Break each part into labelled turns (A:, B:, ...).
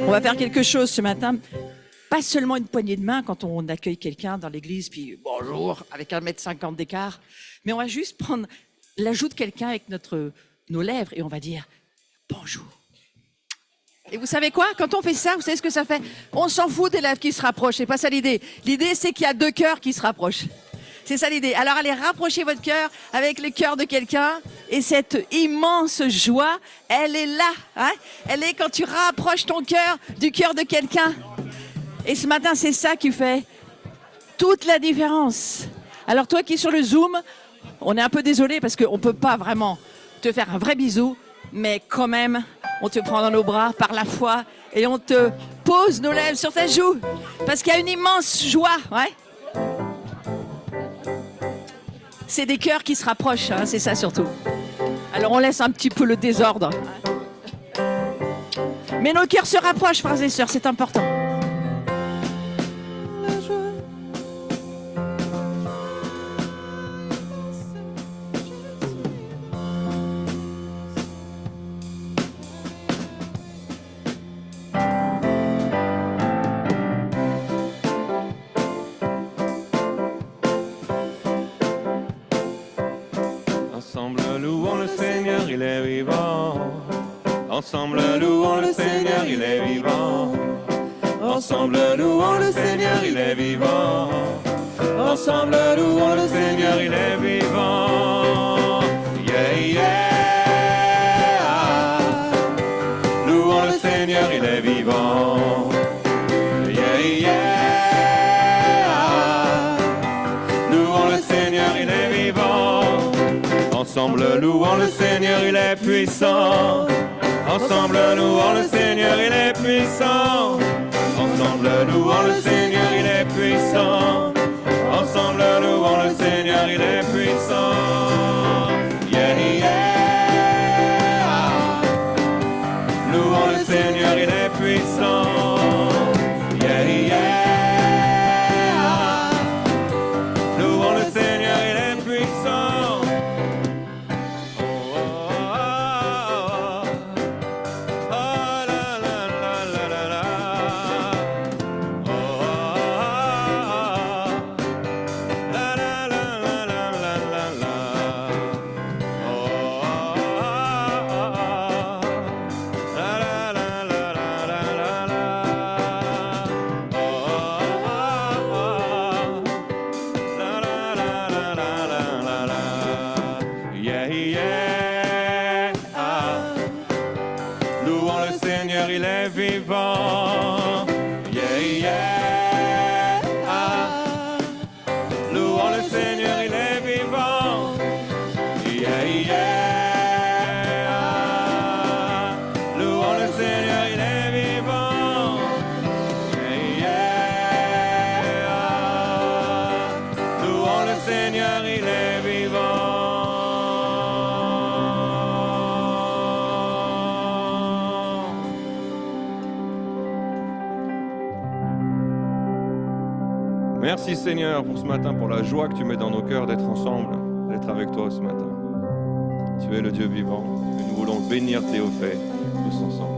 A: On va faire quelque chose ce matin. Pas seulement une poignée de main quand on accueille quelqu'un dans l'église, puis bonjour, avec 1,50 m d'écart. Mais on va juste prendre la joue de quelqu'un avec nos lèvres et on va dire bonjour. Et vous savez quoi? Quand on fait ça, vous savez ce que ça fait? On s'en fout des lèvres qui se rapprochent. C'est pas ça l'idée. L'idée, c'est qu'il y a deux cœurs qui se rapprochent. C'est ça l'idée. Alors allez rapprocher votre cœur avec le cœur de quelqu'un. Et cette immense joie, elle est là. Hein? Elle est quand tu rapproches ton cœur du cœur de quelqu'un. Et ce matin, c'est ça qui fait toute la différence. Alors toi qui es sur le Zoom, on est un peu désolé parce qu'on ne peut pas vraiment te faire un vrai bisou. Mais quand même, on te prend dans nos bras par la foi et on te pose nos lèvres sur ta joue. Parce qu'il y a une immense joie. Ouais? C'est des cœurs qui se rapprochent, hein, c'est ça surtout. Alors on laisse un petit peu le désordre. Mais nos cœurs se rapprochent, frères et sœurs, c'est important.
B: Ensemble louons le Seigneur, il est vivant. Ensemble louons le Seigneur, il est vivant. Ensemble louons le Seigneur, il est vivant. Ensemble louons le Seigneur, il est vivant. Yeah, yeah. Louons le Seigneur, il est vivant. Yeah, yeah. Louons le Seigneur, il est vivant. Ensemble louons le Seigneur, il est puissant. Ensemble louons le Seigneur, il est puissant. Ensemble louons le Seigneur, il est puissant. Ensemble louons le Seigneur, il est puissant. Yeah, yeah. Louons le Seigneur, il est puissant. Yeah, yeah. Louons le Seigneur, il est puissant. Louons le Seigneur, il est vivant. Yeah, yeah. Louons le Seigneur, il est vivant. Yeah, yeah. Louons le Seigneur, il est vivant. Yeah, yeah. Louons le Seigneur, il est vivant. Merci Seigneur pour ce matin, pour la joie que tu mets dans nos cœurs d'être ensemble, d'être avec toi ce matin. Tu es le Dieu vivant et nous voulons bénir Théophée tous ensemble.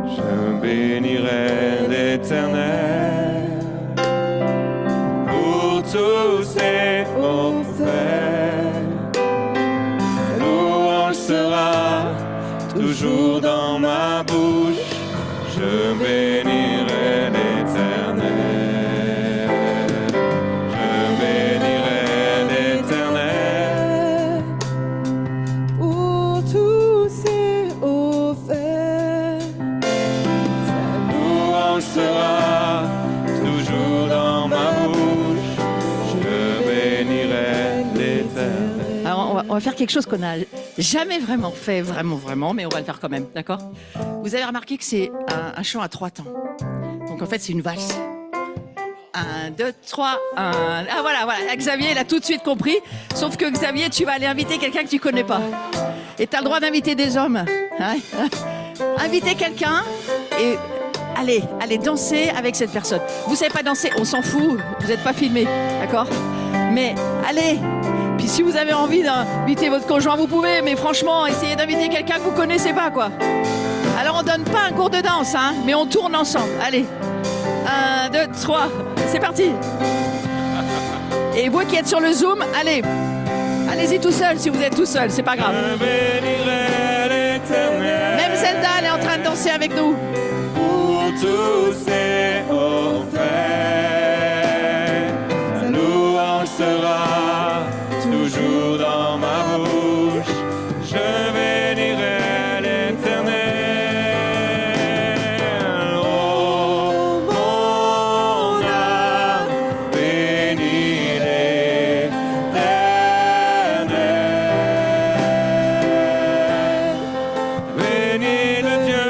B: Je bénirai l'Éternel pour tous ses hauts faits. Sa louange sera toujours dans ma bouche. Je bénirai l'Éternel. Je bénirai l'Éternel
C: pour tous ses hauts faits.
B: Sa louange sera toujours dans ma bouche. Je bénirai l'Éternel.
A: Alors on va faire quelque chose qu'on n'a jamais vraiment fait, vraiment, mais on va le faire quand même, d'accord? Vous avez remarqué que c'est un chant à 3 temps. Donc en fait, c'est une valse. 1, 2, 3, 1. Ah voilà. Xavier, il a tout de suite compris. Sauf que Xavier, tu vas aller inviter quelqu'un que tu connais pas. Et tu as le droit d'inviter des hommes. Hein? Inviter quelqu'un et allez, dansez avec cette personne. Vous savez pas danser, on s'en fout, vous n'êtes pas filmé, d'accord? Mais allez. Puis si vous avez envie d'inviter votre conjoint, vous pouvez, mais franchement, essayez d'inviter quelqu'un que vous connaissez pas, quoi. Alors on donne pas un cours de danse, hein, mais on tourne ensemble. Allez, 1, 2, 3, c'est parti. Et vous qui êtes sur le Zoom, allez-y tout seul si vous êtes tout seul, c'est pas grave.
B: Je bénirai l'Éternel.
A: Même Zelda, elle est en train de danser avec nous.
B: Pour tous ses hauts faits, sa louange sera toujours dans ma bouche. Je bénirai l'Éternel. Oh, mon âme, bénis l'Éternel. Bénis le Dieu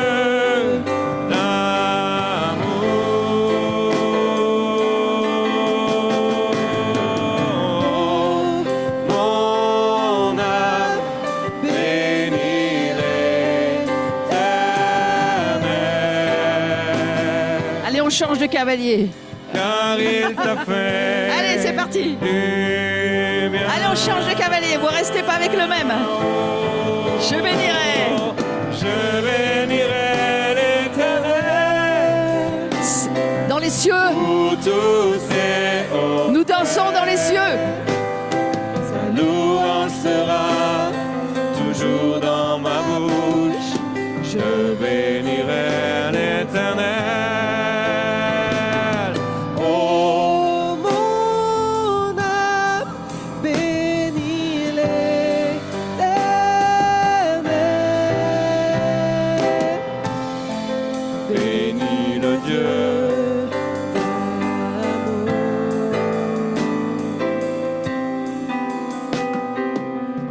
B: d'amour. Mon âme, bénis l'Éternel.
A: Allez, on change de cavalier.
B: Car il t'a fait.
A: Allez, c'est parti.
B: du bien.
A: Allez, on change de cavalier, vous restez pas avec le même. Je bénirai.
B: Je bénirai l'Éternel.
A: Dans les cieux,
B: Pour tous ses hauts,
A: nous dansons dans les cieux.
B: sa louange sera toujours dans ma bouche. Je bénirai l'Éternel. Oh,
C: Oh, mon âme, bénis l'Éternel.
B: bénis le Dieu.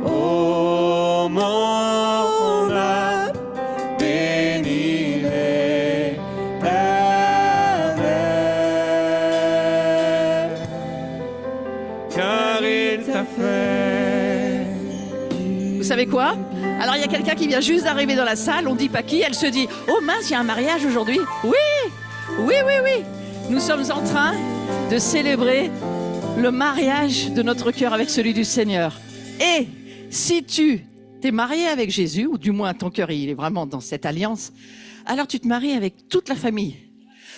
B: Oh, mon âme, bénis l'Éternel. Car il t'a fait.
A: Vous savez quoi? Alors il y a quelqu'un qui vient juste d'arriver dans la salle, on dit pas qui, elle se dit « Oh mince, il y a un mariage aujourd'hui !» Oui, oui, oui, oui. Nous sommes en train de célébrer le mariage de notre cœur avec celui du Seigneur. Et si tu t'es marié avec Jésus, ou du moins ton cœur il est vraiment dans cette alliance, alors tu te maries avec toute la famille.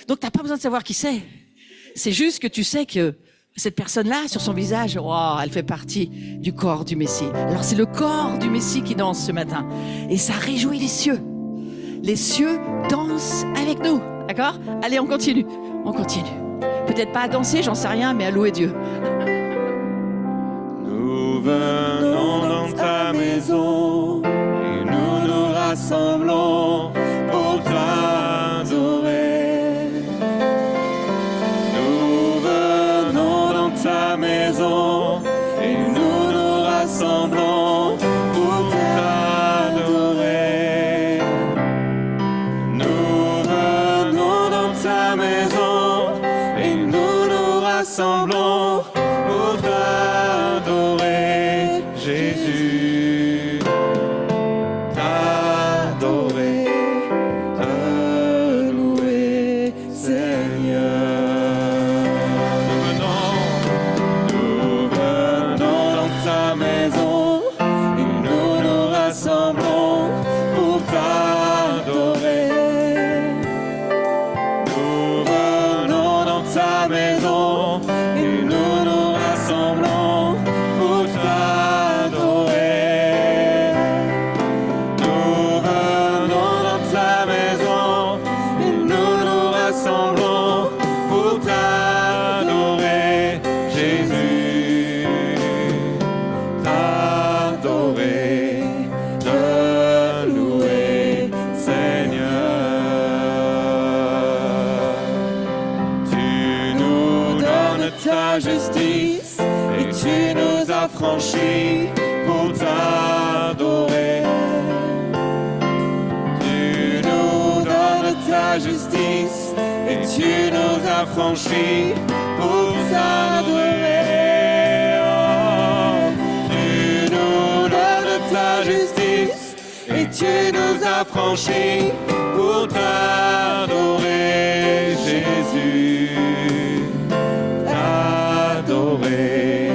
A: Donc tu n'as pas besoin de savoir qui c'est. C'est juste que tu sais que cette personne-là, sur son visage, oh, elle fait partie du corps du Messie. Alors c'est le corps du Messie qui danse ce matin. Et ça réjouit les cieux. Les cieux dansent avec nous. D'accord? Allez, on continue. On continue. Peut-être pas à danser, j'en sais rien, mais à louer Dieu.
B: Nous venons dans ta maison et nous nous rassemblons pour t'adorer. Nous venons dans ta maison et nous nous rassemblons pour t'adorer. Nous venons dans ta maison et nous nous rassemblons pour t'adorer, Jésus. T'adorer, te louer, Seigneur. Nous venons dans ta maison et nous nous rassemblons pour t'adorer. Nous venons dans ta maison et nous nous rassemblons pour t'adorer. Nous venons dans ta maison et nous nous rassemblons pour t'adorer, Jésus. T'adorer, te louer, Seigneur. Tu nous donnes ta justice et tu nous as franchis pour t'adorer. Tu nous donnes ta justice et tu nous as franchis pour t'adorer. Oh, tu nous donnes ta justice et tu tu nous as franchis pour t'adorer, Jésus. T'adorer,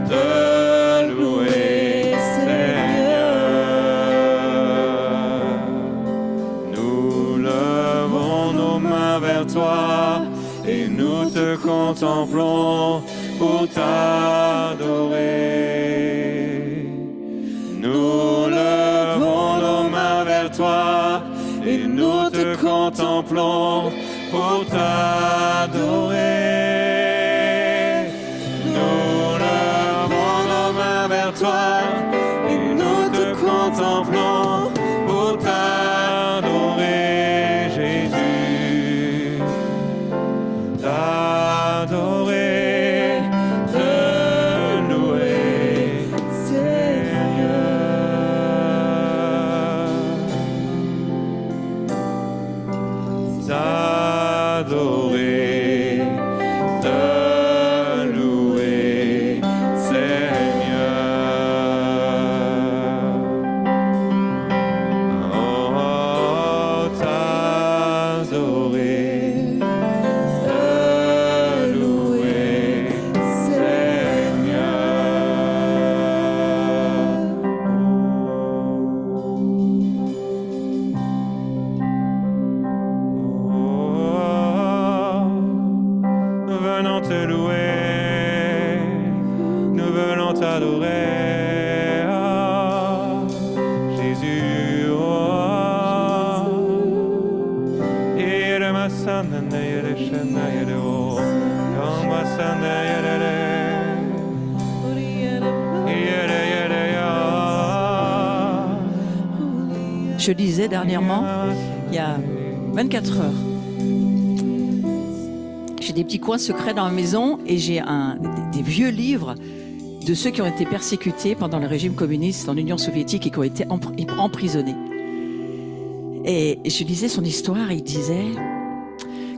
B: te louer, Seigneur. Nous levons nos mains vers toi et nous te contemplons pour t'adorer. Nous levons nos mains vers toi et nous te contemplons pour t'adorer. Nous levons nos mains vers toi et nous te contemplons pour t'adorer, Jésus. T'adorer, te louer, Seigneur. T'adorer, te louer, Seigneur. Oh, t'adorer, te louer, nous venons te louer, nous venons t'adorer, oh, Jésus. Oh, yere masana yere shana yere o, yom masana yere yere yere ya.
A: Je lisais dernièrement, il y a 24 heures, j'ai des petits coins secrets dans ma maison et j'ai des vieux livres de ceux qui ont été persécutés pendant le régime communiste en Union soviétique et qui ont été emprisonnés. Et je lisais son histoire et il disait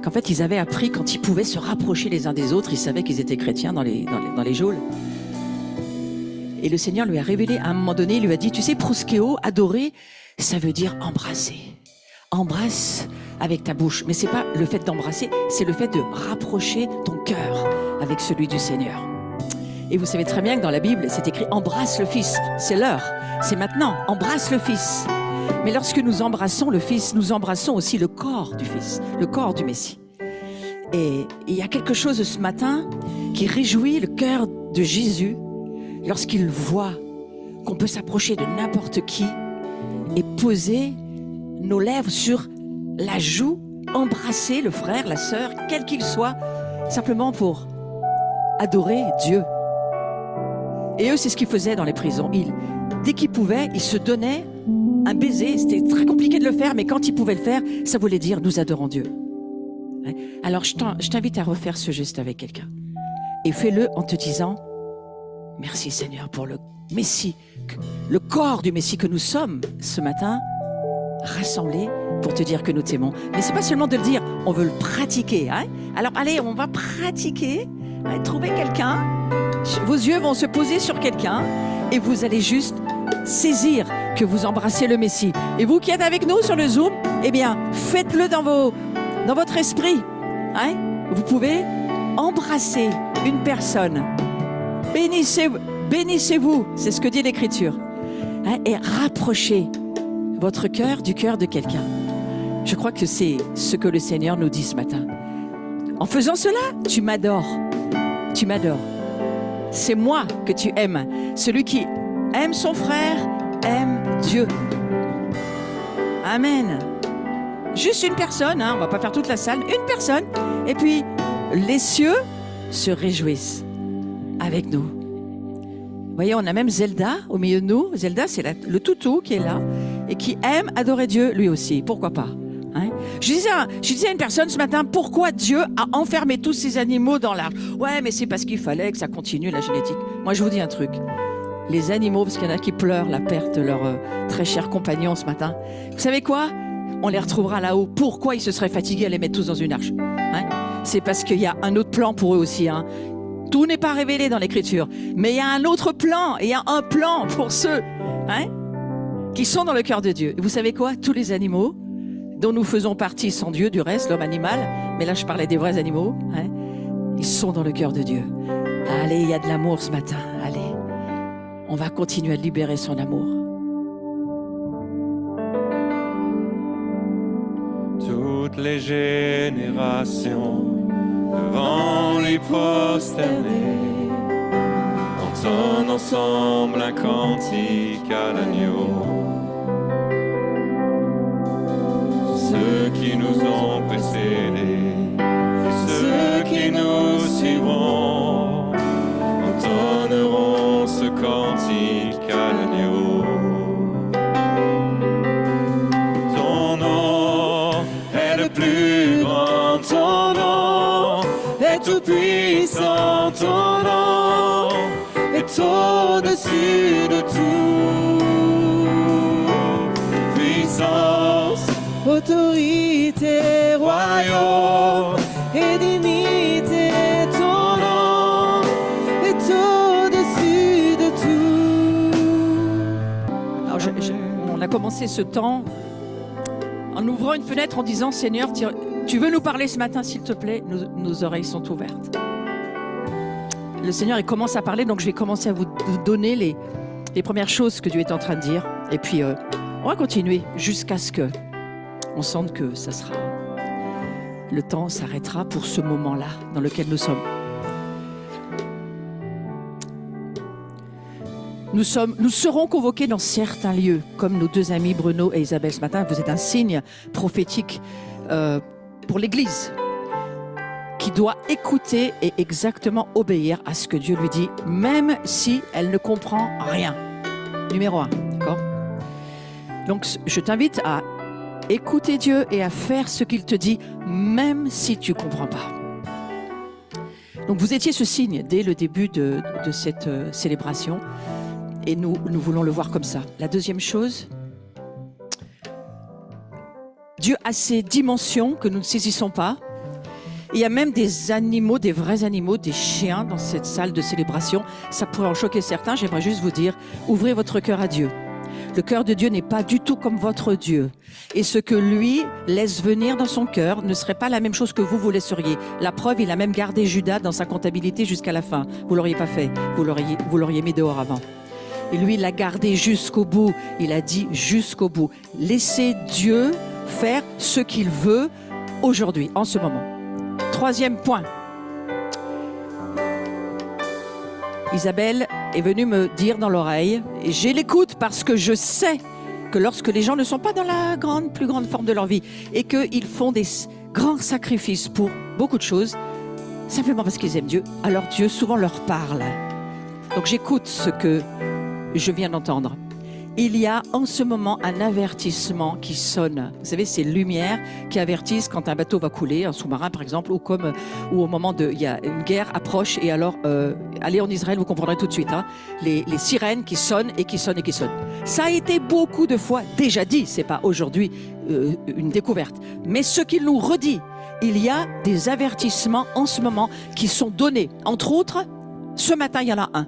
A: qu'en fait ils avaient appris quand ils pouvaient se rapprocher les uns des autres, ils savaient qu'ils étaient chrétiens dans les geôles. Et le Seigneur lui a révélé à un moment donné, il lui a dit, tu sais, proskéo, adorer, ça veut dire embrasser. Embrasse avec ta bouche, mais c'est pas le fait d'embrasser, c'est le fait de rapprocher ton cœur avec celui du Seigneur. Et vous savez très bien que dans la Bible, c'est écrit embrasse le Fils. C'est l'heure, c'est maintenant, embrasse le Fils. Mais lorsque nous embrassons le Fils, nous embrassons aussi le corps du Fils, le corps du Messie. Et il y a quelque chose ce matin qui réjouit le cœur de Jésus lorsqu'il voit qu'on peut s'approcher de n'importe qui et poser nos lèvres sur la joue, embrasser le frère, la sœur, quel qu'il soit, simplement pour adorer Dieu. Et eux, c'est ce qu'ils faisaient dans les prisons. Dès qu'ils pouvaient, ils se donnaient un baiser. C'était très compliqué de le faire, mais quand ils pouvaient le faire, ça voulait dire « nous adorons Dieu ». Alors, je t'invite à refaire ce geste avec quelqu'un. Et fais-le en te disant « Merci Seigneur pour le Messie, le corps du Messie que nous sommes ce matin, rassemblés pour te dire que nous t'aimons. » Mais c'est pas seulement de le dire, on veut le pratiquer. Hein? Alors allez, on va pratiquer. Trouvez quelqu'un. Vos yeux vont se poser sur quelqu'un et vous allez juste saisir que vous embrassez le Messie. Et vous qui êtes avec nous sur le Zoom, eh bien, faites-le dans votre esprit. Hein? Vous pouvez embrasser une personne. Bénissez-vous, c'est ce que dit l'Écriture. Hein? Et rapprochez votre cœur du cœur de quelqu'un. Je crois que c'est ce que le Seigneur nous dit ce matin. En faisant cela, tu m'adores. Tu m'adores. C'est moi que tu aimes. Celui qui aime son frère, aime Dieu. Amen. Juste une personne, hein, on ne va pas faire toute la salle, une personne. Et puis, les cieux se réjouissent avec nous. Vous voyez, on a même Zelda au milieu de nous. Zelda, c'est le toutou qui est là et qui aime adorer Dieu lui aussi. Pourquoi pas? Hein? Je disais à une personne ce matin, pourquoi Dieu a enfermé tous ces animaux dans l'arche? Ouais, mais c'est parce qu'il fallait que ça continue la génétique. Moi, je vous dis un truc. Les animaux, parce qu'il y en a qui pleurent la perte de leur très cher compagnon ce matin. Vous savez quoi? On les retrouvera là-haut. Pourquoi ils se seraient fatigués à les mettre tous dans une arche? Hein? C'est parce qu'il y a un autre plan pour eux aussi. Hein? Tout n'est pas révélé dans l'Écriture. Mais il y a un autre plan. Et il y a un plan pour ceux. Hein? qui sont dans le cœur de Dieu. Et vous savez quoi? Tous les animaux dont nous faisons partie sont Dieu, du reste, l'homme animal, mais là je parlais des vrais animaux, hein, ils sont dans le cœur de Dieu. Allez, il y a de l'amour ce matin, allez. On va continuer à libérer son amour.
B: Toutes les générations devant lui prosterner entonnent ensemble un cantique à l'agneau. Ceux qui nous ont précédés et ceux qui nous suivront entonneront ce cantique à l'agneau. Ton nom est le plus grand, ton nom est tout puissant, ton nom est au-dessus de tout. Puissance,
C: autorité,
B: royaume
C: et dignité, ton nom est au-dessus de tout.
A: Alors on a commencé ce temps en ouvrant une fenêtre en disant, Seigneur, tu veux nous parler ce matin, s'il te plaît? Nos oreilles sont ouvertes. Le Seigneur, il commence à parler, donc je vais commencer à vous donner les premières choses que Dieu est en train de dire. Et puis, on va continuer jusqu'à ce que on sente que ça sera... Le temps s'arrêtera pour ce moment-là dans lequel nous sommes. Nous serons convoqués dans certains lieux, comme nos deux amis Bruno et Isabelle ce matin. Vous êtes un signe prophétique pour l'Église qui doit écouter et exactement obéir à ce que Dieu lui dit, même si elle ne comprend rien. Numéro 1, d'accord? Donc, je t'invite à écouter Dieu et à faire ce qu'il te dit, même si tu ne comprends pas. Donc, vous étiez ce signe dès le début de cette célébration. Et nous voulons le voir comme ça. La deuxième chose, Dieu a ces dimensions que nous ne saisissons pas. Il y a même des animaux, des vrais animaux, des chiens dans cette salle de célébration. Ça pourrait en choquer certains. J'aimerais juste vous dire, ouvrez votre cœur à Dieu. Le cœur de Dieu n'est pas du tout comme votre Dieu. Et ce que lui laisse venir dans son cœur ne serait pas la même chose que vous laisseriez. La preuve, il a même gardé Judas dans sa comptabilité jusqu'à la fin. Vous ne l'auriez pas fait. Vous l'auriez mis dehors avant. Et lui, il l'a gardé jusqu'au bout. Il a dit jusqu'au bout. Laissez Dieu faire ce qu'il veut aujourd'hui, en ce moment. Troisième point. Isabelle est venue me dire dans l'oreille, et j'ai l'écoute parce que je sais que lorsque les gens ne sont pas dans la plus grande forme de leur vie et qu'ils font des grands sacrifices pour beaucoup de choses, simplement parce qu'ils aiment Dieu, alors Dieu souvent leur parle. Donc j'écoute ce que je viens d'entendre. Il y a en ce moment un avertissement qui sonne. Vous savez, c'est lumières qui avertissent quand un bateau va couler, un sous-marin par exemple, ou au moment il y a une guerre approche. Et alors, allez en Israël, vous comprendrez tout de suite. Hein, les sirènes qui sonnent et qui sonnent et qui sonnent. Ça a été beaucoup de fois déjà dit. C'est pas aujourd'hui une découverte, mais ce qu'il nous redit, il y a des avertissements en ce moment qui sont donnés. Entre autres, ce matin, il y en a un.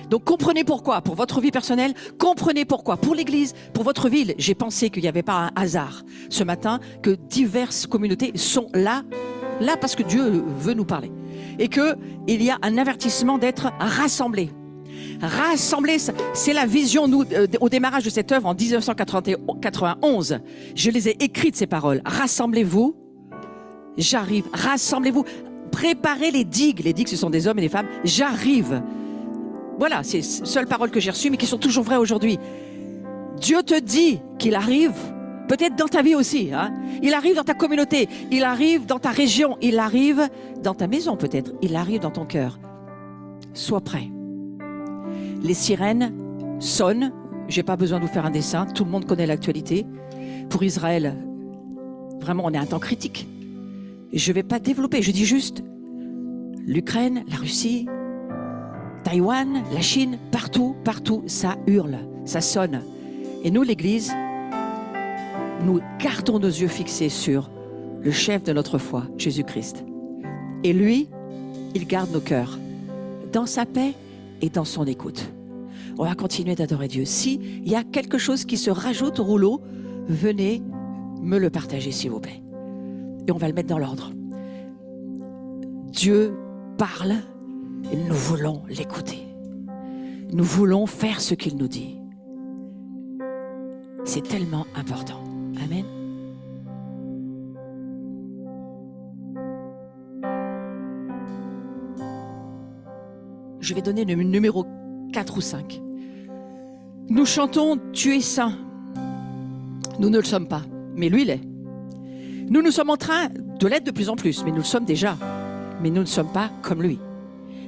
A: Donc comprenez pourquoi, pour votre vie personnelle, comprenez pourquoi, pour l'Église, pour votre ville. J'ai pensé qu'il n'y avait pas un hasard ce matin, que diverses communautés sont là parce que Dieu veut nous parler. Et qu'il y a un avertissement d'être rassemblés. Rassemblés, c'est la vision, nous, au démarrage de cette œuvre en 1991. Je les ai écrites, ces paroles. Rassemblez-vous, j'arrive. Rassemblez-vous, préparez les digues. Les digues, ce sont des hommes et des femmes. J'arrive. Voilà, c'est les seules paroles que j'ai reçues, mais qui sont toujours vraies aujourd'hui. Dieu te dit qu'il arrive, peut-être dans ta vie aussi. Hein. Il arrive dans ta communauté, il arrive dans ta région, il arrive dans ta maison peut-être, il arrive dans ton cœur. Sois prêt. Les sirènes sonnent, je n'ai pas besoin de vous faire un dessin, tout le monde connaît l'actualité. Pour Israël, vraiment, on est à un temps critique. Je ne vais pas développer, je dis juste l'Ukraine, la Russie, Taïwan, la Chine, partout, ça hurle, ça sonne. Et nous, l'Église, nous gardons nos yeux fixés sur le chef de notre foi, Jésus-Christ. Et lui, il garde nos cœurs dans sa paix et dans son écoute. On va continuer d'adorer Dieu. S'il y a quelque chose qui se rajoute au rouleau, venez me le partager, s'il vous plaît. Et on va le mettre dans l'ordre. Dieu parle et nous voulons l'écouter. Nous voulons faire ce qu'il nous dit. C'est tellement important. Amen. Je vais donner le numéro 4 ou 5. Nous chantons « Tu es saint ». Nous ne le sommes pas, mais lui l'est. Nous sommes en train de l'être de plus en plus, mais nous le sommes déjà. Mais nous ne sommes pas comme lui.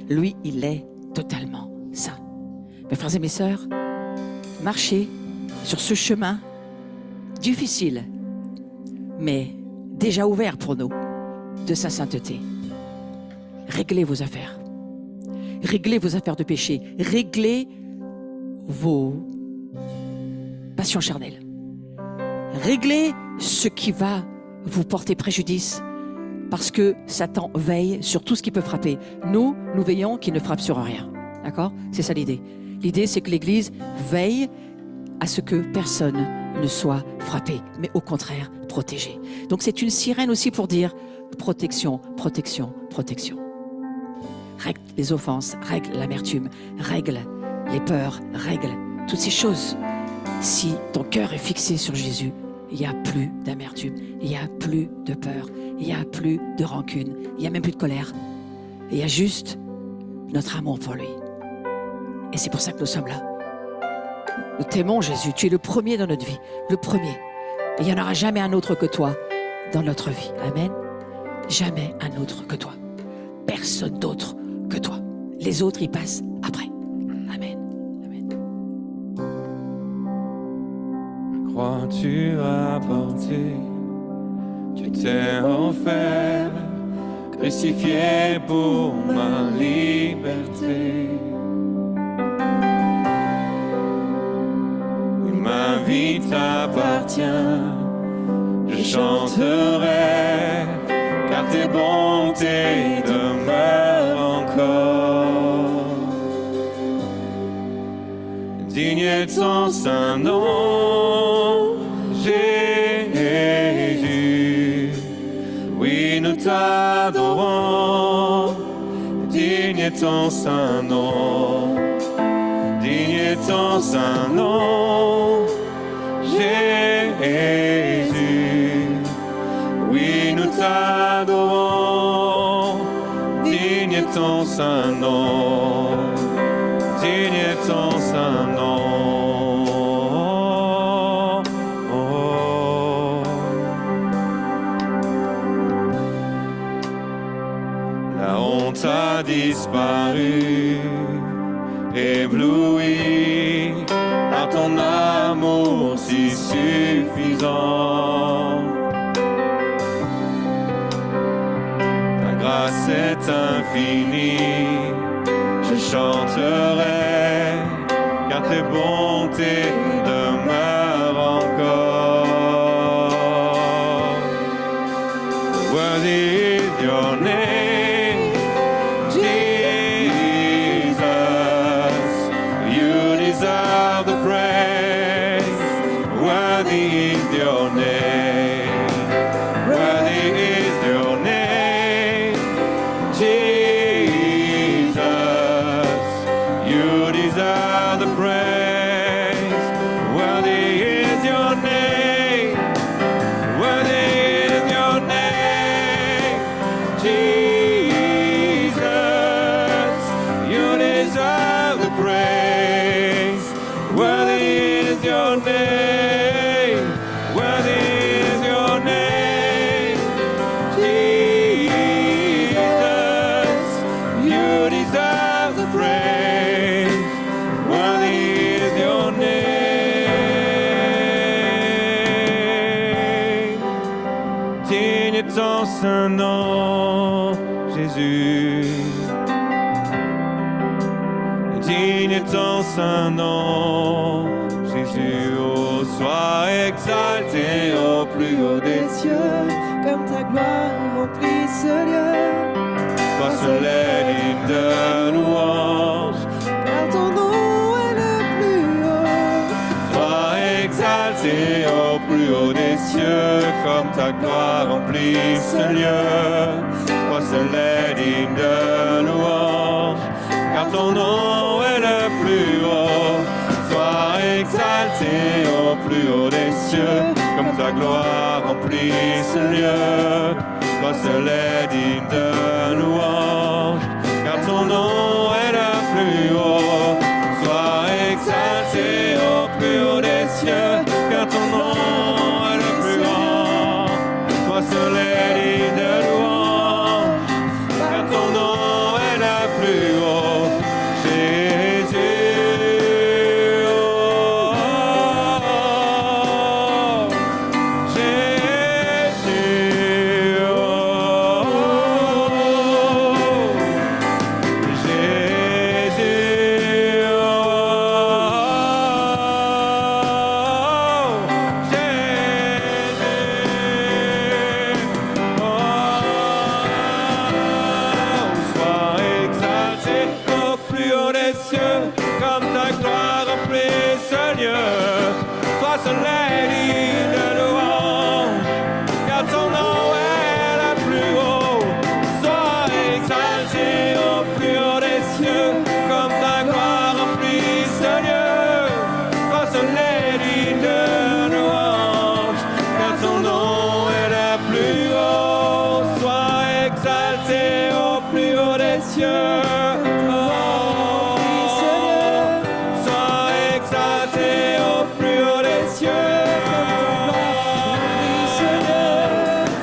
A: Lui, il est totalement saint. Mes frères et mes sœurs, marchez sur ce chemin difficile, mais déjà ouvert pour nous, de sa sainteté. Réglez vos affaires. Réglez vos affaires de péché. Réglez vos passions charnelles. Réglez ce qui va vous porter préjudice parce que Satan veille sur tout ce qui peut frapper. Nous veillons qu'il ne frappe sur rien. D'accord ? C'est ça l'idée. L'idée, c'est que l'Église veille à ce que personne ne soit frappé, mais au contraire, protégé. Donc c'est une sirène aussi pour dire protection, protection, protection. Règle les offenses, règle l'amertume, règle les peurs, règle toutes ces choses. Si ton cœur est fixé sur Jésus, il n'y a plus d'amertume, il n'y a plus de peur, il n'y a plus de rancune, il n'y a même plus de colère. Il y a juste notre amour pour lui. Et c'est pour ça que nous sommes là. Nous t'aimons Jésus, tu es le premier dans notre vie, le premier. Et il n'y en aura jamais un autre que toi dans notre vie. Amen. Jamais un autre que toi. Personne d'autre que toi. Les autres, ils passent après. Amen. Amen.
B: Croix tu as porté, tu t'es offert, crucifié pour ma liberté. Ma vie t'appartient, je chanterai, car tes bontés demeurent encore. Digne est ton saint nom, Jésus. Oui, nous t'adorons. Digne est ton saint nom, digne est ton saint nom, Jésus. Oui, nous t'adorons. Digne est ton saint nom, digne est ton saint nom. Oh. La honte a disparu, ébloui par ton amour si suffisant. Ta grâce est infinie, je chanterai, car tes bontés demeurent encore. Worthy is your name, Jesus. You deserve the praise. Worthy is your name. Worthy is your name, Jesus. You deserve the praise. Worthy is your name. Worthy is your name, Jesus. You deserve the praise. Worthy is your name. Worthy is your name, Jesus. You deserve the praise. Worthy is your name. Digne est ton saint nom, Jésus. Digne est ton saint nom, Jésus. Oh, sois exalté au plus haut des cieux,
C: Comme ta gloire remplit ce lieu.
B: sois seul et digne de louange.
C: Car ton nom est le
B: cieux, comme ta gloire remplit ce lieu. Toi seul est digne de louange, car ton nom est le plus haut. Sois exalté au plus haut des cieux, comme ta gloire remplit ce lieu. Toi seul est digne de louange, car ton nom est le plus haut. Sois exalté au plus haut des cieux, car ton nom est le plus haut. Toi seul est digne de louange, car ton nom est le plus haut. Jésus, oh, Jésus, oh, Jésus, oh, sois exalté au plus haut des cieux, comme ta gloire remplit ce lieu. Toi seul est digne de louange, car ton nom est le plus haut. Sois exalté au plus haut des cieux, comme ta gloire remplit ce lieu. Toi seul est digne de louange, car ton nom est le plus haut. Sois exalté au plus haut des cieux. Sois exalté au plus haut des cieux.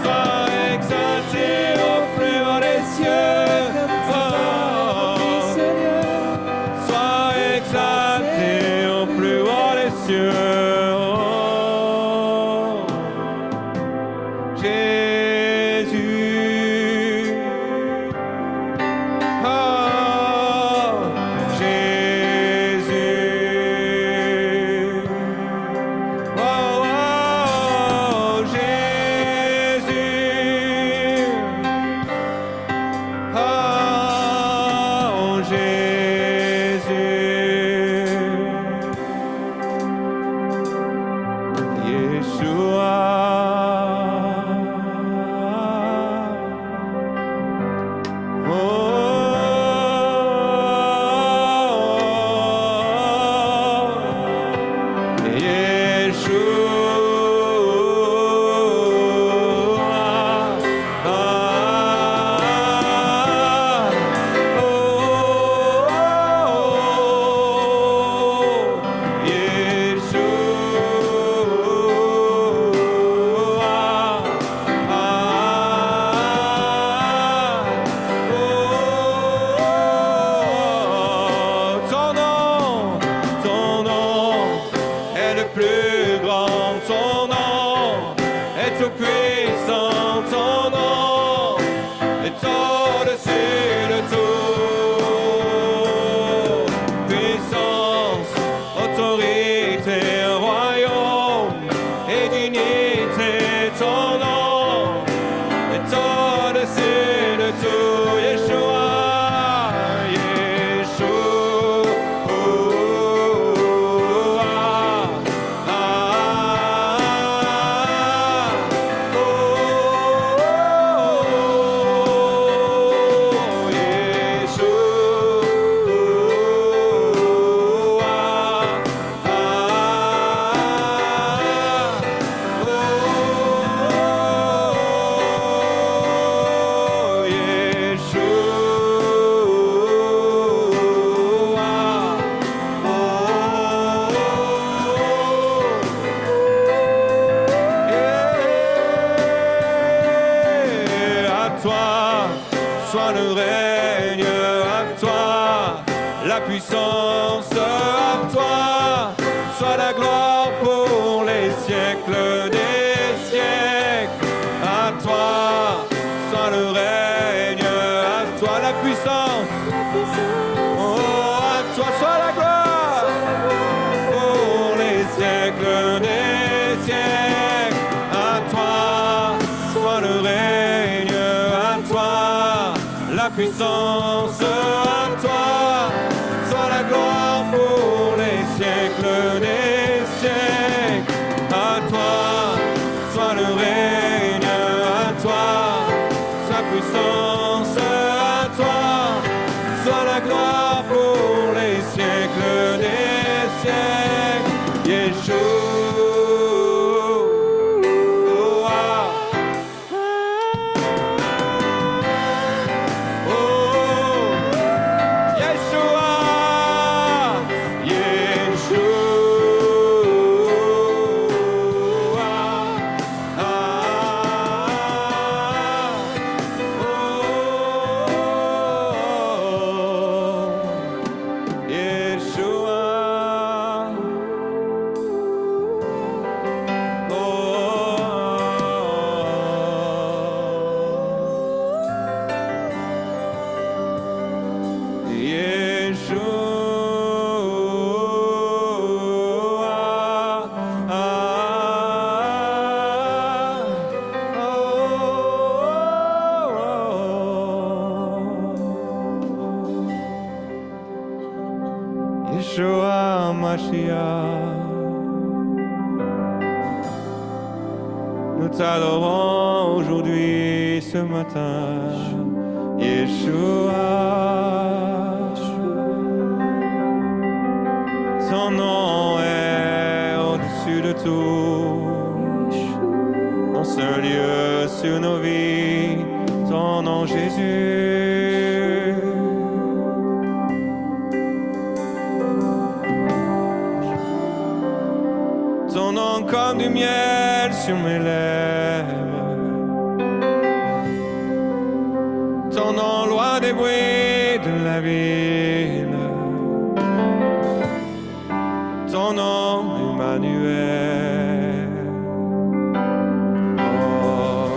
B: Sois exalté au plus haut des cieux. Sois exalté au plus haut des cieux. Jésus. Oh, Jésus. Oh, oh, Jésus. Oh, Jésus. Yeshua. Ton nom est le plus grand, ton nom est tout puissant, ton nom est au-dessus de tout. Puissance, autorité, royaume et dignité, ton nom est au-dessus de tout. Yeshua, soit le règne, à toi la puissance, à toi soit la gloire pour les siècles des siècles. À toi soit le règne, à toi la puissance, oh, à toi soit la gloire pour les siècles des siècles. À toi soit le règne, à toi la puissance, à toi soit la gloire pour les siècles des siècles. À toi Yeshua Mashiach. Nous t'adorons aujourd'hui, ce matin, Yeshua. Ton nom est au-dessus de tout. En ce lieu sur nos vies, ton nom Jésus. Ton nom comme du miel sur mes lèvres. Ton nom loin des bruits de la ville. Ton nom Emmanuel. Oh,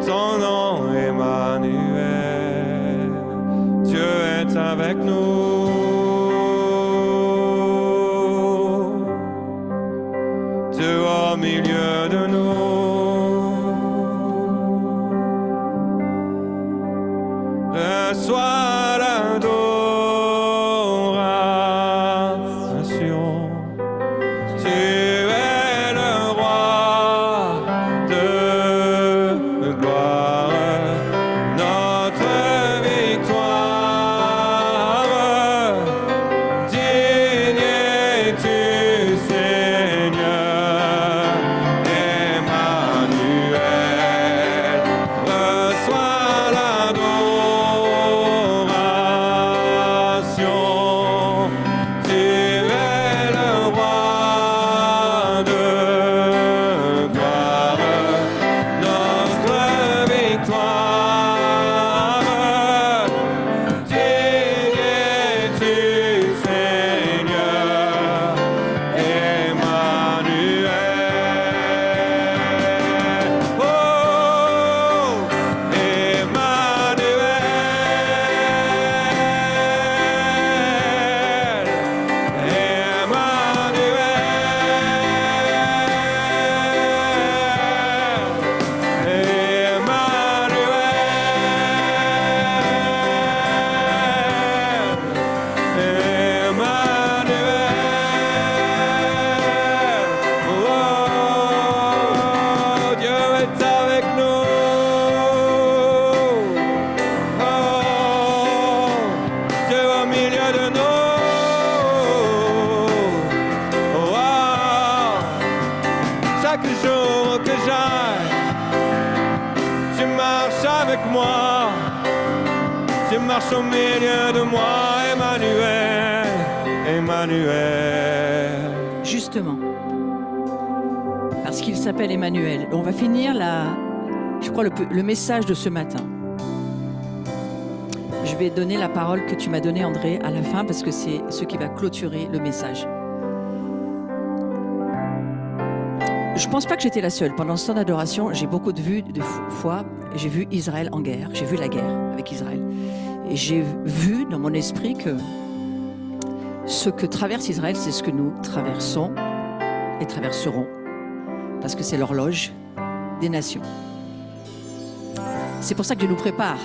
B: ton nom Emmanuel. Dieu est avec nous. Dieu au milieu de nous. Reçois l'adoration. Tu es le roi de gloire, notre victoire. Digne es-tu, Seigneur, Emmanuel. Reçois l'adoration. Tu es le roi de gloire, notre victoire. Digne es-tu, Seigneur, Emmanuel. Oh, Dieu est avec nous. Oh, Dieu au milieu de nous. Oh, chaque jour que j'aille, tu marches avec moi. Tu marches au milieu de moi, Emmanuel, Emmanuel.
A: Justement, parce qu'il s'appelle Emmanuel. On va finir je crois le message de ce matin. Je vais donner la parole que tu m'as donnée, André, à la fin, parce que c'est ce qui va clôturer le message. Je pense pas que j'étais la seule. Pendant ce temps d'adoration, j'ai beaucoup de fois, j'ai vu Israël en guerre. J'ai vu la guerre avec Israël. Et j'ai vu dans mon esprit que ce que traverse Israël, c'est ce que nous traversons et traverserons. Parce que c'est l'horloge des nations. C'est pour ça que Dieu nous prépare.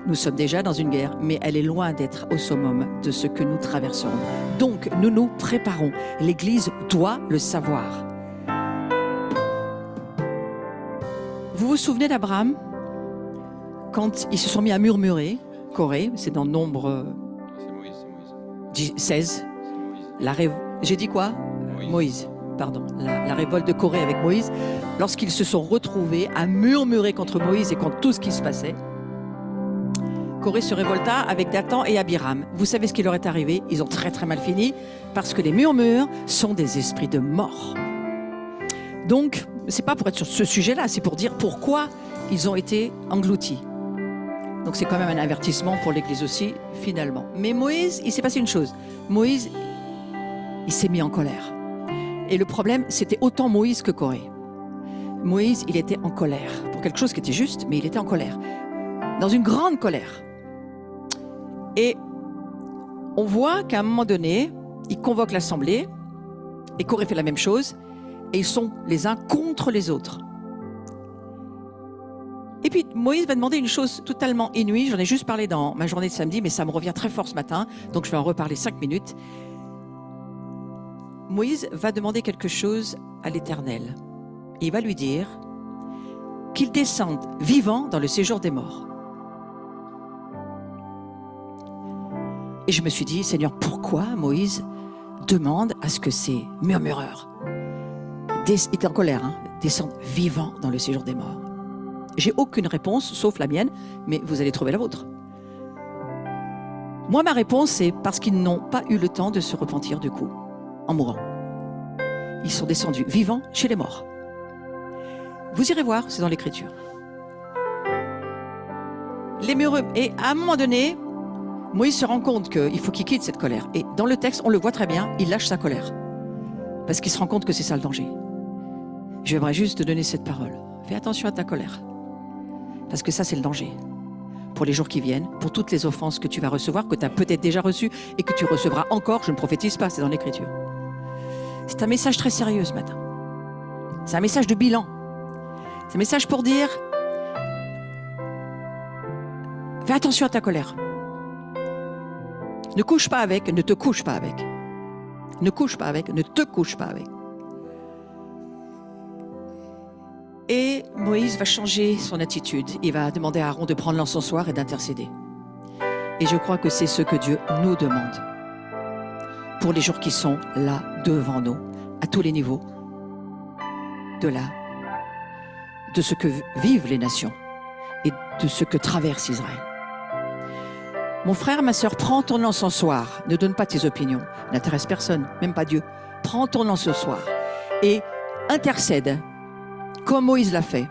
A: Nous sommes déjà dans une guerre, mais elle est loin d'être au summum de ce que nous traverserons. Donc, nous nous préparons. L'Église doit le savoir. Vous vous souvenez d'Abraham, quand ils se sont mis à murmurer, Corée, c'est dans Nombre 16. J'ai dit quoi ? Moïse. Pardon, la révolte de Corée avec Moïse, lorsqu'ils se sont retrouvés à murmurer contre Moïse et contre tout ce qui se passait, Corée se révolta avec Dathan et Abiram. Vous savez ce qui leur est arrivé ? Ils ont très très mal fini, parce que les murmures sont des esprits de mort. Donc, c'est pas pour être sur ce sujet-là, c'est pour dire pourquoi ils ont été engloutis. Donc c'est quand même un avertissement pour l'Église aussi, finalement. Mais Moïse, il s'est passé une chose. Moïse, il s'est mis en colère. Et le problème, c'était autant Moïse que Corée. Moïse, il était en colère pour quelque chose qui était juste, mais il était en colère. Dans une grande colère. Et on voit qu'à un moment donné, il convoque l'assemblée, et Corée fait la même chose, et ils sont les uns contre les autres. Et puis Moïse va demander une chose totalement inouïe, j'en ai juste parlé dans ma journée de samedi, mais ça me revient très fort ce matin, donc je vais en reparler 5 minutes. Moïse va demander quelque chose à l'Éternel. Il va lui dire qu'il descende vivant dans le séjour des morts. Et je me suis dit, Seigneur, pourquoi Moïse demande à ce que ces murmureurs, il est en colère, descendent vivants dans le séjour des morts? J'ai aucune réponse, sauf la mienne, mais vous allez trouver la vôtre. Moi, ma réponse, c'est parce qu'ils n'ont pas eu le temps de se repentir du coup, en mourant. Ils sont descendus vivants chez les morts. Vous irez voir, c'est dans l'Écriture. Les murmureurs, et à un moment donné, Moïse se rend compte qu'il faut qu'il quitte cette colère. Et dans le texte, on le voit très bien, il lâche sa colère. Parce qu'il se rend compte que c'est ça le danger. J'aimerais juste te donner cette parole. Fais attention à ta colère. Parce que ça, c'est le danger. Pour les jours qui viennent, pour toutes les offenses que tu vas recevoir, que tu as peut-être déjà reçues et que tu recevras encore, je ne prophétise pas, c'est dans l'Écriture. C'est un message très sérieux ce matin. C'est un message de bilan. C'est un message pour dire, fais attention à ta colère. Ne couche pas avec, ne te couche pas avec. Ne couche pas avec, ne te couche pas avec. Et Moïse va changer son attitude. Il va demander à Aaron de prendre l'encensoir et d'intercéder. Et je crois que c'est ce que Dieu nous demande. Pour les jours qui sont là devant nous, à tous les niveaux, de ce que vivent les nations et de ce que traverse Israël. Mon frère, ma sœur, prends ton encensoir. Ne donne pas tes opinions. N'intéresse personne, même pas Dieu. Prends ton encensoir et intercède, comme Moïse l'a fait,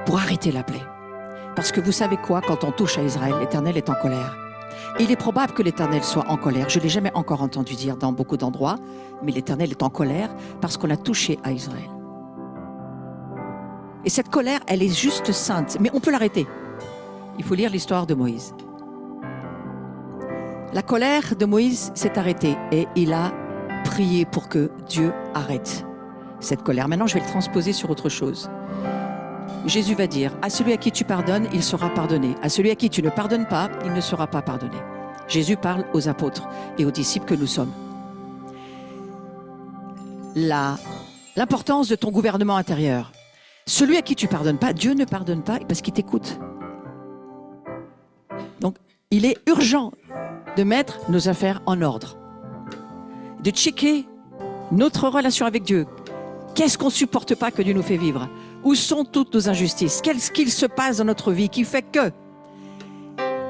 A: pour arrêter la plaie. Parce que vous savez quoi, quand on touche à Israël, l'Éternel est en colère. Et il est probable que l'Éternel soit en colère. Je ne l'ai jamais encore entendu dire dans beaucoup d'endroits, mais l'Éternel est en colère parce qu'on a touché à Israël. Et cette colère, elle est juste sainte, mais on peut l'arrêter. Il faut lire l'histoire de Moïse. La colère de Moïse s'est arrêtée et il a prié pour que Dieu arrête cette colère. Maintenant, je vais le transposer sur autre chose. Jésus va dire, à celui à qui tu pardonnes, il sera pardonné. À celui à qui tu ne pardonnes pas, il ne sera pas pardonné. Jésus parle aux apôtres et aux disciples que nous sommes. L'importance de ton gouvernement intérieur. Celui à qui tu pardonnes pas, Dieu ne pardonne pas parce qu'il t'écoute. Donc, il est urgent de mettre nos affaires en ordre, de checker notre relation avec Dieu. Qu'est-ce qu'on ne supporte pas que Dieu nous fait vivre? Où sont toutes nos injustices? Qu'est-ce qu'il se passe dans notre vie qui fait que?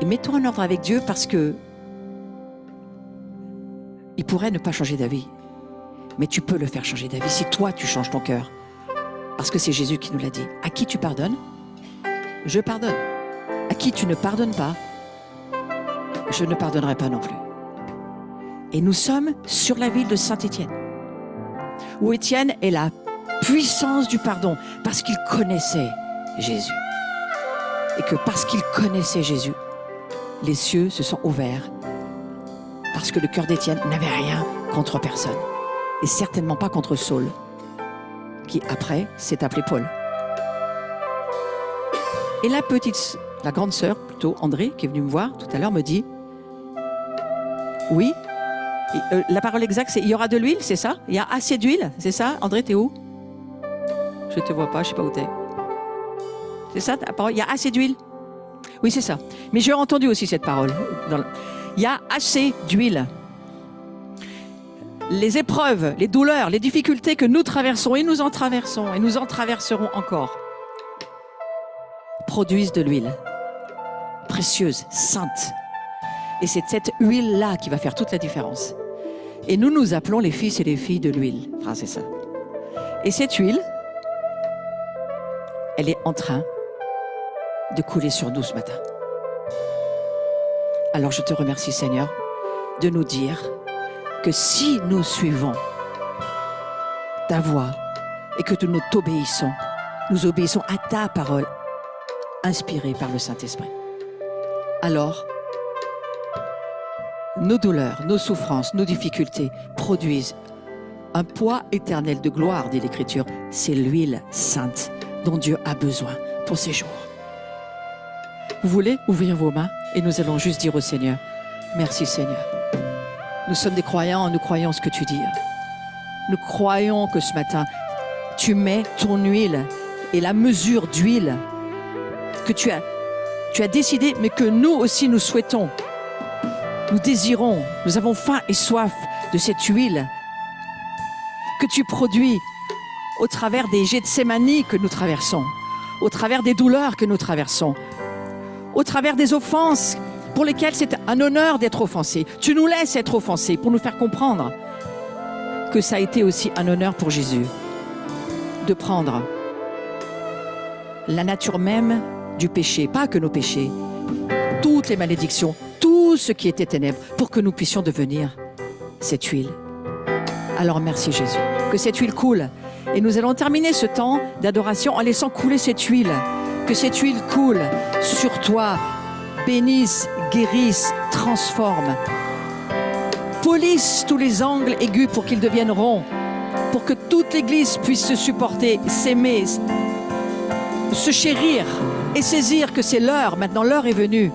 A: Et mettons en ordre avec Dieu parce que il pourrait ne pas changer d'avis, mais tu peux le faire changer d'avis si toi tu changes ton cœur. Parce que c'est Jésus qui nous l'a dit. À qui tu pardonnes, je pardonne. À qui tu ne pardonnes pas, je ne pardonnerai pas non plus. Et nous sommes sur la ville de Saint-Étienne, où Étienne est la puissance du pardon, parce qu'il connaissait Jésus. Et que parce qu'il connaissait Jésus, les cieux se sont ouverts, parce que le cœur d'Étienne n'avait rien contre personne, et certainement pas contre Saul, qui après s'est appelé Paul. Et la grande sœur, plutôt André, qui est venue me voir tout à l'heure, me dit, oui, la parole exacte c'est, il y aura de l'huile, c'est ça? Il y a assez d'huile, c'est ça? André, t'es où? Je te vois pas, je sais pas où t'es. C'est ça ta parole? Il y a assez d'huile? Oui, c'est ça. Mais j'ai entendu aussi cette parole. Il y a assez d'huile. Les épreuves, les douleurs, les difficultés que nous traversons, et nous en traversons, et nous en traverserons encore, produisent de l'huile précieuse, sainte. Et c'est cette huile-là qui va faire toute la différence. Et nous nous appelons les fils et les filles de l'huile. Enfin, c'est ça. Et cette huile, elle est en train de couler sur nous ce matin. Alors je te remercie, Seigneur, de nous dire que si nous suivons ta voix et que nous t'obéissons, nous obéissons à ta parole inspirée par le Saint-Esprit, alors nos douleurs, nos souffrances, nos difficultés produisent un poids éternel de gloire, dit l'Écriture. C'est l'huile sainte dont Dieu a besoin pour ces jours. Vous voulez ouvrir vos mains et nous allons juste dire au Seigneur, merci Seigneur. Nous sommes des croyants, nous croyons ce que tu dis. Nous croyons que ce matin, tu mets ton huile et la mesure d'huile que tu as décidé, mais que nous aussi nous souhaitons. Nous désirons, nous avons faim et soif de cette huile que tu produis au travers des Gethsémani que nous traversons, au travers des douleurs que nous traversons, au travers des offenses pour lesquelles c'est un honneur d'être offensé. Tu nous laisses être offensés pour nous faire comprendre que ça a été aussi un honneur pour Jésus de prendre la nature même du péché, pas que nos péchés, toutes les malédictions, tout ce qui était ténèbres, pour que nous puissions devenir cette huile. Alors merci Jésus, que cette huile coule. Et nous allons terminer ce temps d'adoration en laissant couler cette huile. Que cette huile coule sur toi, bénisse, guérisse, transforme, polisse tous les angles aigus pour qu'ils deviennent ronds, pour que toute l'Église puisse se supporter, s'aimer, se chérir et saisir que c'est l'heure, maintenant l'heure est venue,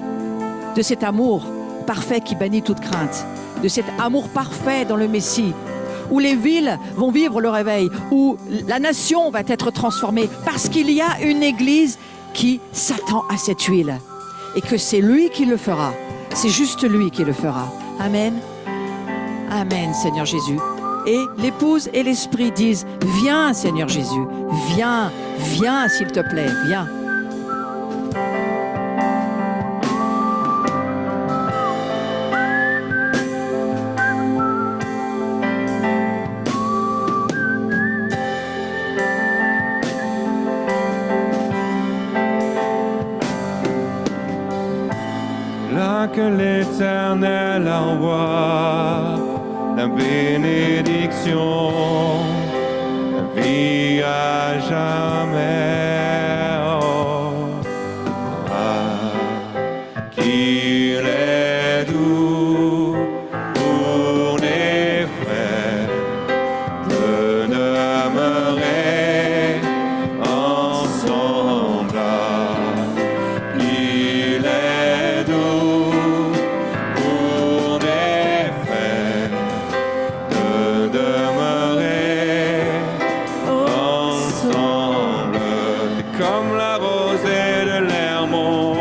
A: de cet amour parfait qui bannit toute crainte, de cet amour parfait dans le Messie, où les villes vont vivre le réveil, où la nation va être transformée, parce qu'il y a une Église qui s'attend à cette huile, et que c'est lui qui le fera, c'est juste lui qui le fera. Amen. Amen, Seigneur Jésus. Et l'épouse et l'esprit disent, viens Seigneur Jésus, viens, viens s'il te plaît, viens.
B: Là que l'Éternel envoie la bénédiction, la vie à jamais. Oh, qu'il est doux pour les frères de demeurer ensemble. Il est doux pour des frères de demeurer ensemble. C'est comme la rosée de l'Hermon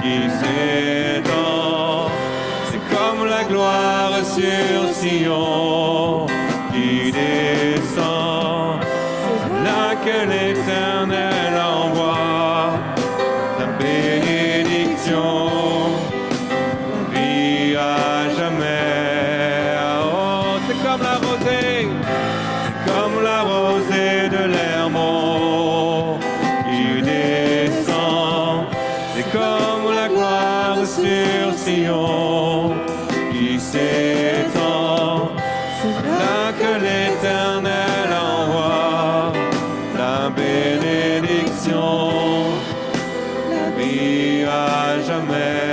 B: qui s'étend, c'est comme la gloire sur Sion qui descend. C'est là que l'Éternel envoie la bénédiction, vie à jamais. Oh, c'est comme la rosée, c'est comme la rosée de l'Hermon qui descend. C'est comme la gloire sur Sion qui s'étend. C'est là que l'Éternel envoie la bénédiction, vie à jamais.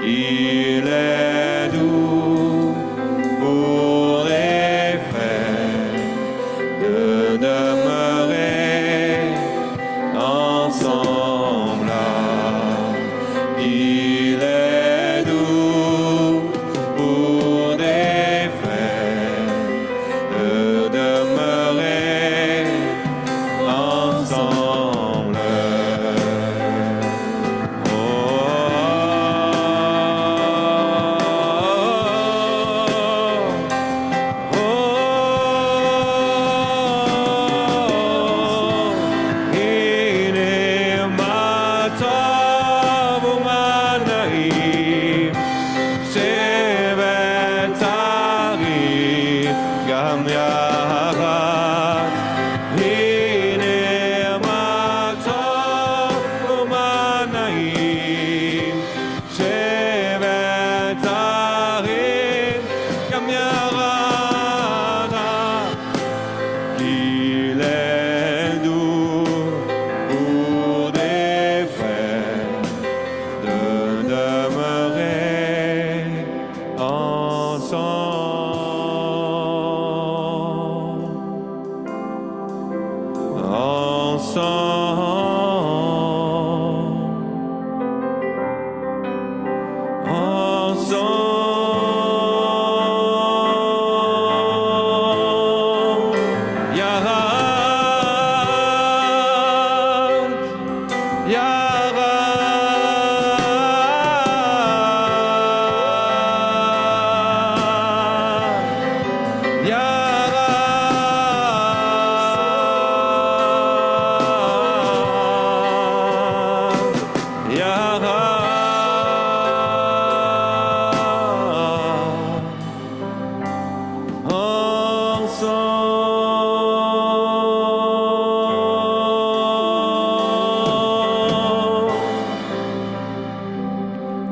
B: Qu'il est doux pour les frères de demeurer ensemble. Il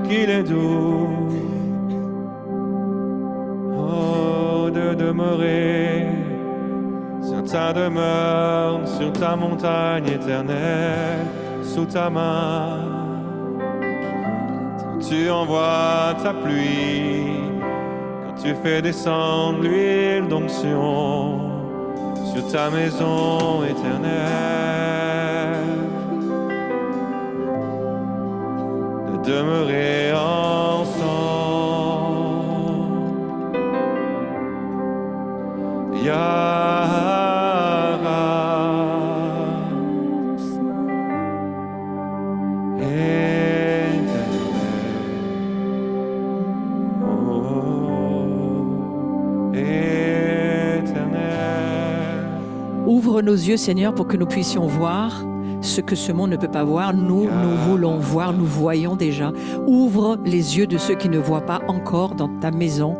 B: Qu'il est doux, oh, de demeurer sur ta demeure, sur ta montagne éternelle, sous ta main. Quand tu envoies ta pluie, quand tu fais descendre l'huile d'onction sur ta maison éternelle, de demeurer ensemble. Yahra, éternel, oh, éternel.
A: Ouvre nos yeux, Seigneur, pour que nous puissions voir ce que ce monde ne peut pas voir. Nous voulons voir, nous voyons déjà. Ouvre les yeux de ceux qui ne voient pas encore dans ta maison.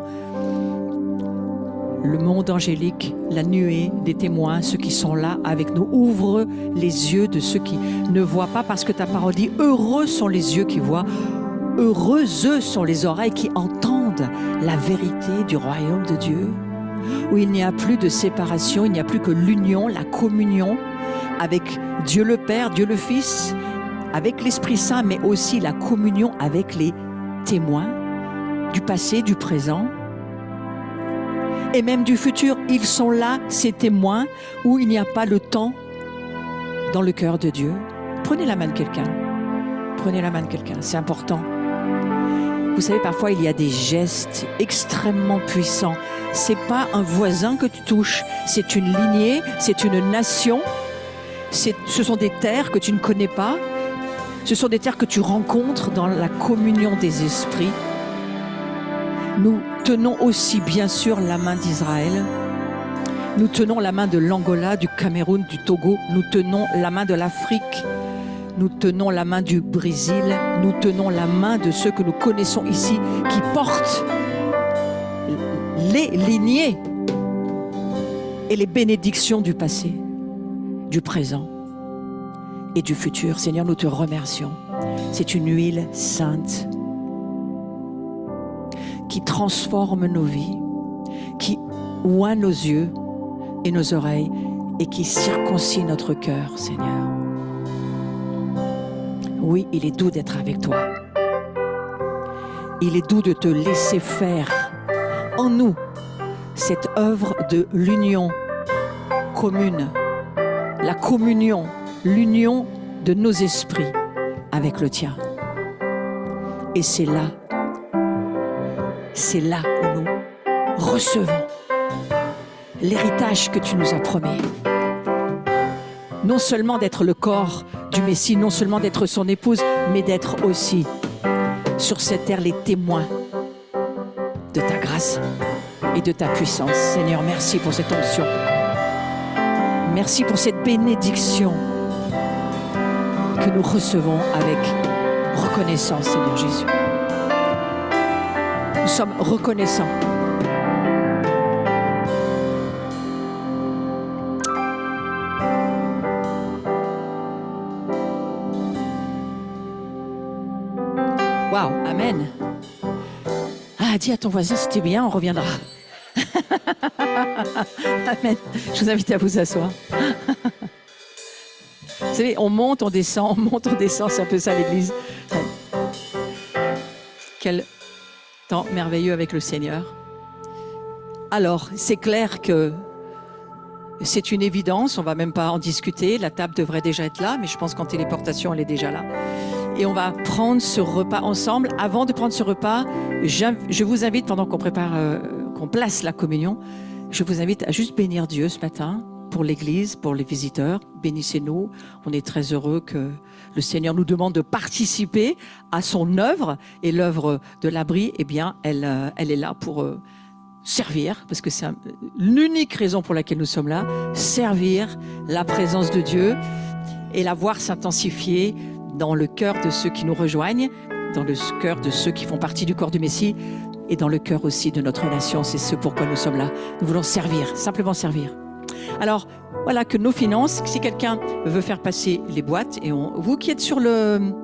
A: Le monde angélique, la nuée des témoins, ceux qui sont là avec nous. Ouvre les yeux de ceux qui ne voient pas, parce que ta parole dit, heureux sont les yeux qui voient, heureuses sont les oreilles qui entendent la vérité du royaume de Dieu, où il n'y a plus de séparation, il n'y a plus que l'union, la communion avec Dieu le Père, Dieu le Fils, avec l'Esprit Saint, mais aussi la communion avec les témoins du passé, du présent et même du futur. Ils sont là, ces témoins, où il n'y a pas le temps dans le cœur de Dieu. Prenez la main de quelqu'un. Prenez la main de quelqu'un, c'est important. Vous savez, parfois, il y a des gestes extrêmement puissants. C'est pas un voisin que tu touches, c'est une lignée, c'est une nation. Ce sont des terres que tu ne connais pas. Ce sont des terres que tu rencontres dans la communion des esprits. Nous tenons aussi bien sûr la main d'Israël. Nous tenons la main de l'Angola, du Cameroun, du Togo. Nous tenons la main de l'Afrique. Nous tenons la main du Brésil. Nous tenons la main de ceux que nous connaissons ici, qui portent les lignées et les bénédictions du passé, du présent et du futur. Seigneur, nous te remercions. C'est une huile sainte qui transforme nos vies, qui oint nos yeux et nos oreilles et qui circoncis notre cœur, Seigneur. Oui, il est doux d'être avec toi. Il est doux de te laisser faire en nous cette œuvre de l'union commune, la communion, l'union de nos esprits avec le tien. Et c'est là où nous recevons l'héritage que tu nous as promis. Non seulement d'être le corps du Messie, non seulement d'être son épouse, mais d'être aussi sur cette terre les témoins de ta grâce et de ta puissance. Seigneur, merci pour cette onction. Merci pour cette bénédiction que nous recevons avec reconnaissance, Seigneur Jésus. Nous sommes reconnaissants. Waouh, amen. Ah, dis à ton voisin, c'était bien, on reviendra. Amen. Je vous invite à vous asseoir. Vous savez, on monte, on descend, c'est un peu ça l'église. Quel temps merveilleux avec le Seigneur. Alors, c'est clair que c'est une évidence, on ne va même pas en discuter, la table devrait déjà être là, mais je pense qu'en téléportation, elle est déjà là. Et on va prendre ce repas ensemble. Avant de prendre ce repas, je vous invite, pendant qu'on prépare, qu'on place la communion, je vous invite à juste bénir Dieu ce matin. pour l'Église, pour les visiteurs. Bénissez-nous. On est très heureux que le Seigneur nous demande de participer à son œuvre. Et l'œuvre de l'abri, eh bien, elle est là pour servir, parce que c'est l'unique raison pour laquelle nous sommes là, servir la présence de Dieu et la voir s'intensifier dans le cœur de ceux qui nous rejoignent, dans le cœur de ceux qui font partie du corps du Messie et dans le cœur aussi de notre nation. C'est ce pourquoi nous sommes là. Nous voulons servir, simplement servir. Alors, voilà que nos finances, si quelqu'un veut faire passer les boîtes, et vous qui êtes sur le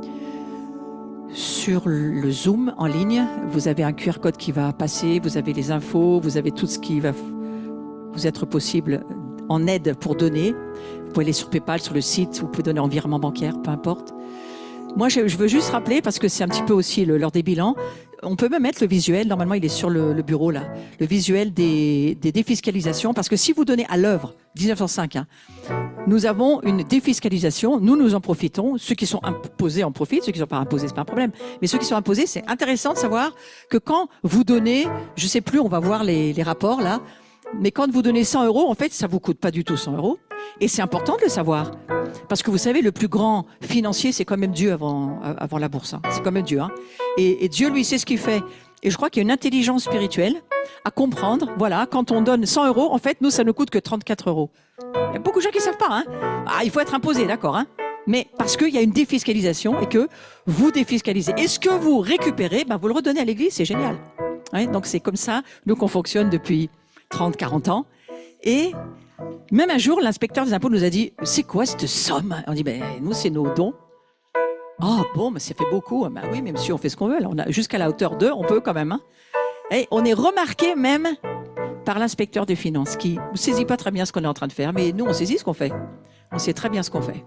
A: Zoom en ligne, vous avez un QR code qui va passer, vous avez les infos, vous avez tout ce qui va vous être possible en aide pour donner. Vous pouvez aller sur PayPal, sur le site, vous pouvez donner en virement bancaire, peu importe. Moi, je veux juste rappeler, parce que c'est un petit peu aussi l'heure des bilans, on peut même mettre le visuel, normalement il est sur le bureau là, le visuel des défiscalisations, parce que si vous donnez à l'œuvre, 1905, nous avons une défiscalisation, nous en profitons, ceux qui sont imposés en profitent, ceux qui ne sont pas imposés, c'est pas un problème, mais ceux qui sont imposés, c'est intéressant de savoir que quand vous donnez, je sais plus, on va voir les rapports là, mais quand vous donnez 100 €, en fait, ça vous coûte pas du tout 100 €. Et c'est important de le savoir. Parce que vous savez, le plus grand financier, c'est quand même Dieu avant la bourse. C'est quand même Dieu. Et Dieu, lui, sait ce qu'il fait. Et je crois qu'il y a une intelligence spirituelle à comprendre. Voilà, quand on donne 100 €, en fait, nous, ça ne coûte que 34 €. Il y a beaucoup de gens qui ne savent pas. Il faut être imposé, d'accord. Mais parce qu'il y a une défiscalisation et que vous défiscalisez. Et ce que vous récupérez, vous le redonnez à l'Église, c'est génial. Donc c'est comme ça, nous, qu'on fonctionne depuis 30, 40 ans. Et même un jour, l'inspecteur des impôts nous a dit « C'est quoi cette somme ?» On dit « Nous, c'est nos dons. » « Ah bon, mais ça fait beaucoup. » Oui, mais monsieur, on fait ce qu'on veut. Alors, on a jusqu'à la hauteur d'eux, on peut quand même. Et on est remarqué même par l'inspecteur des finances qui ne saisit pas très bien ce qu'on est en train de faire. Mais nous, on saisit ce qu'on fait. On sait très bien ce qu'on fait.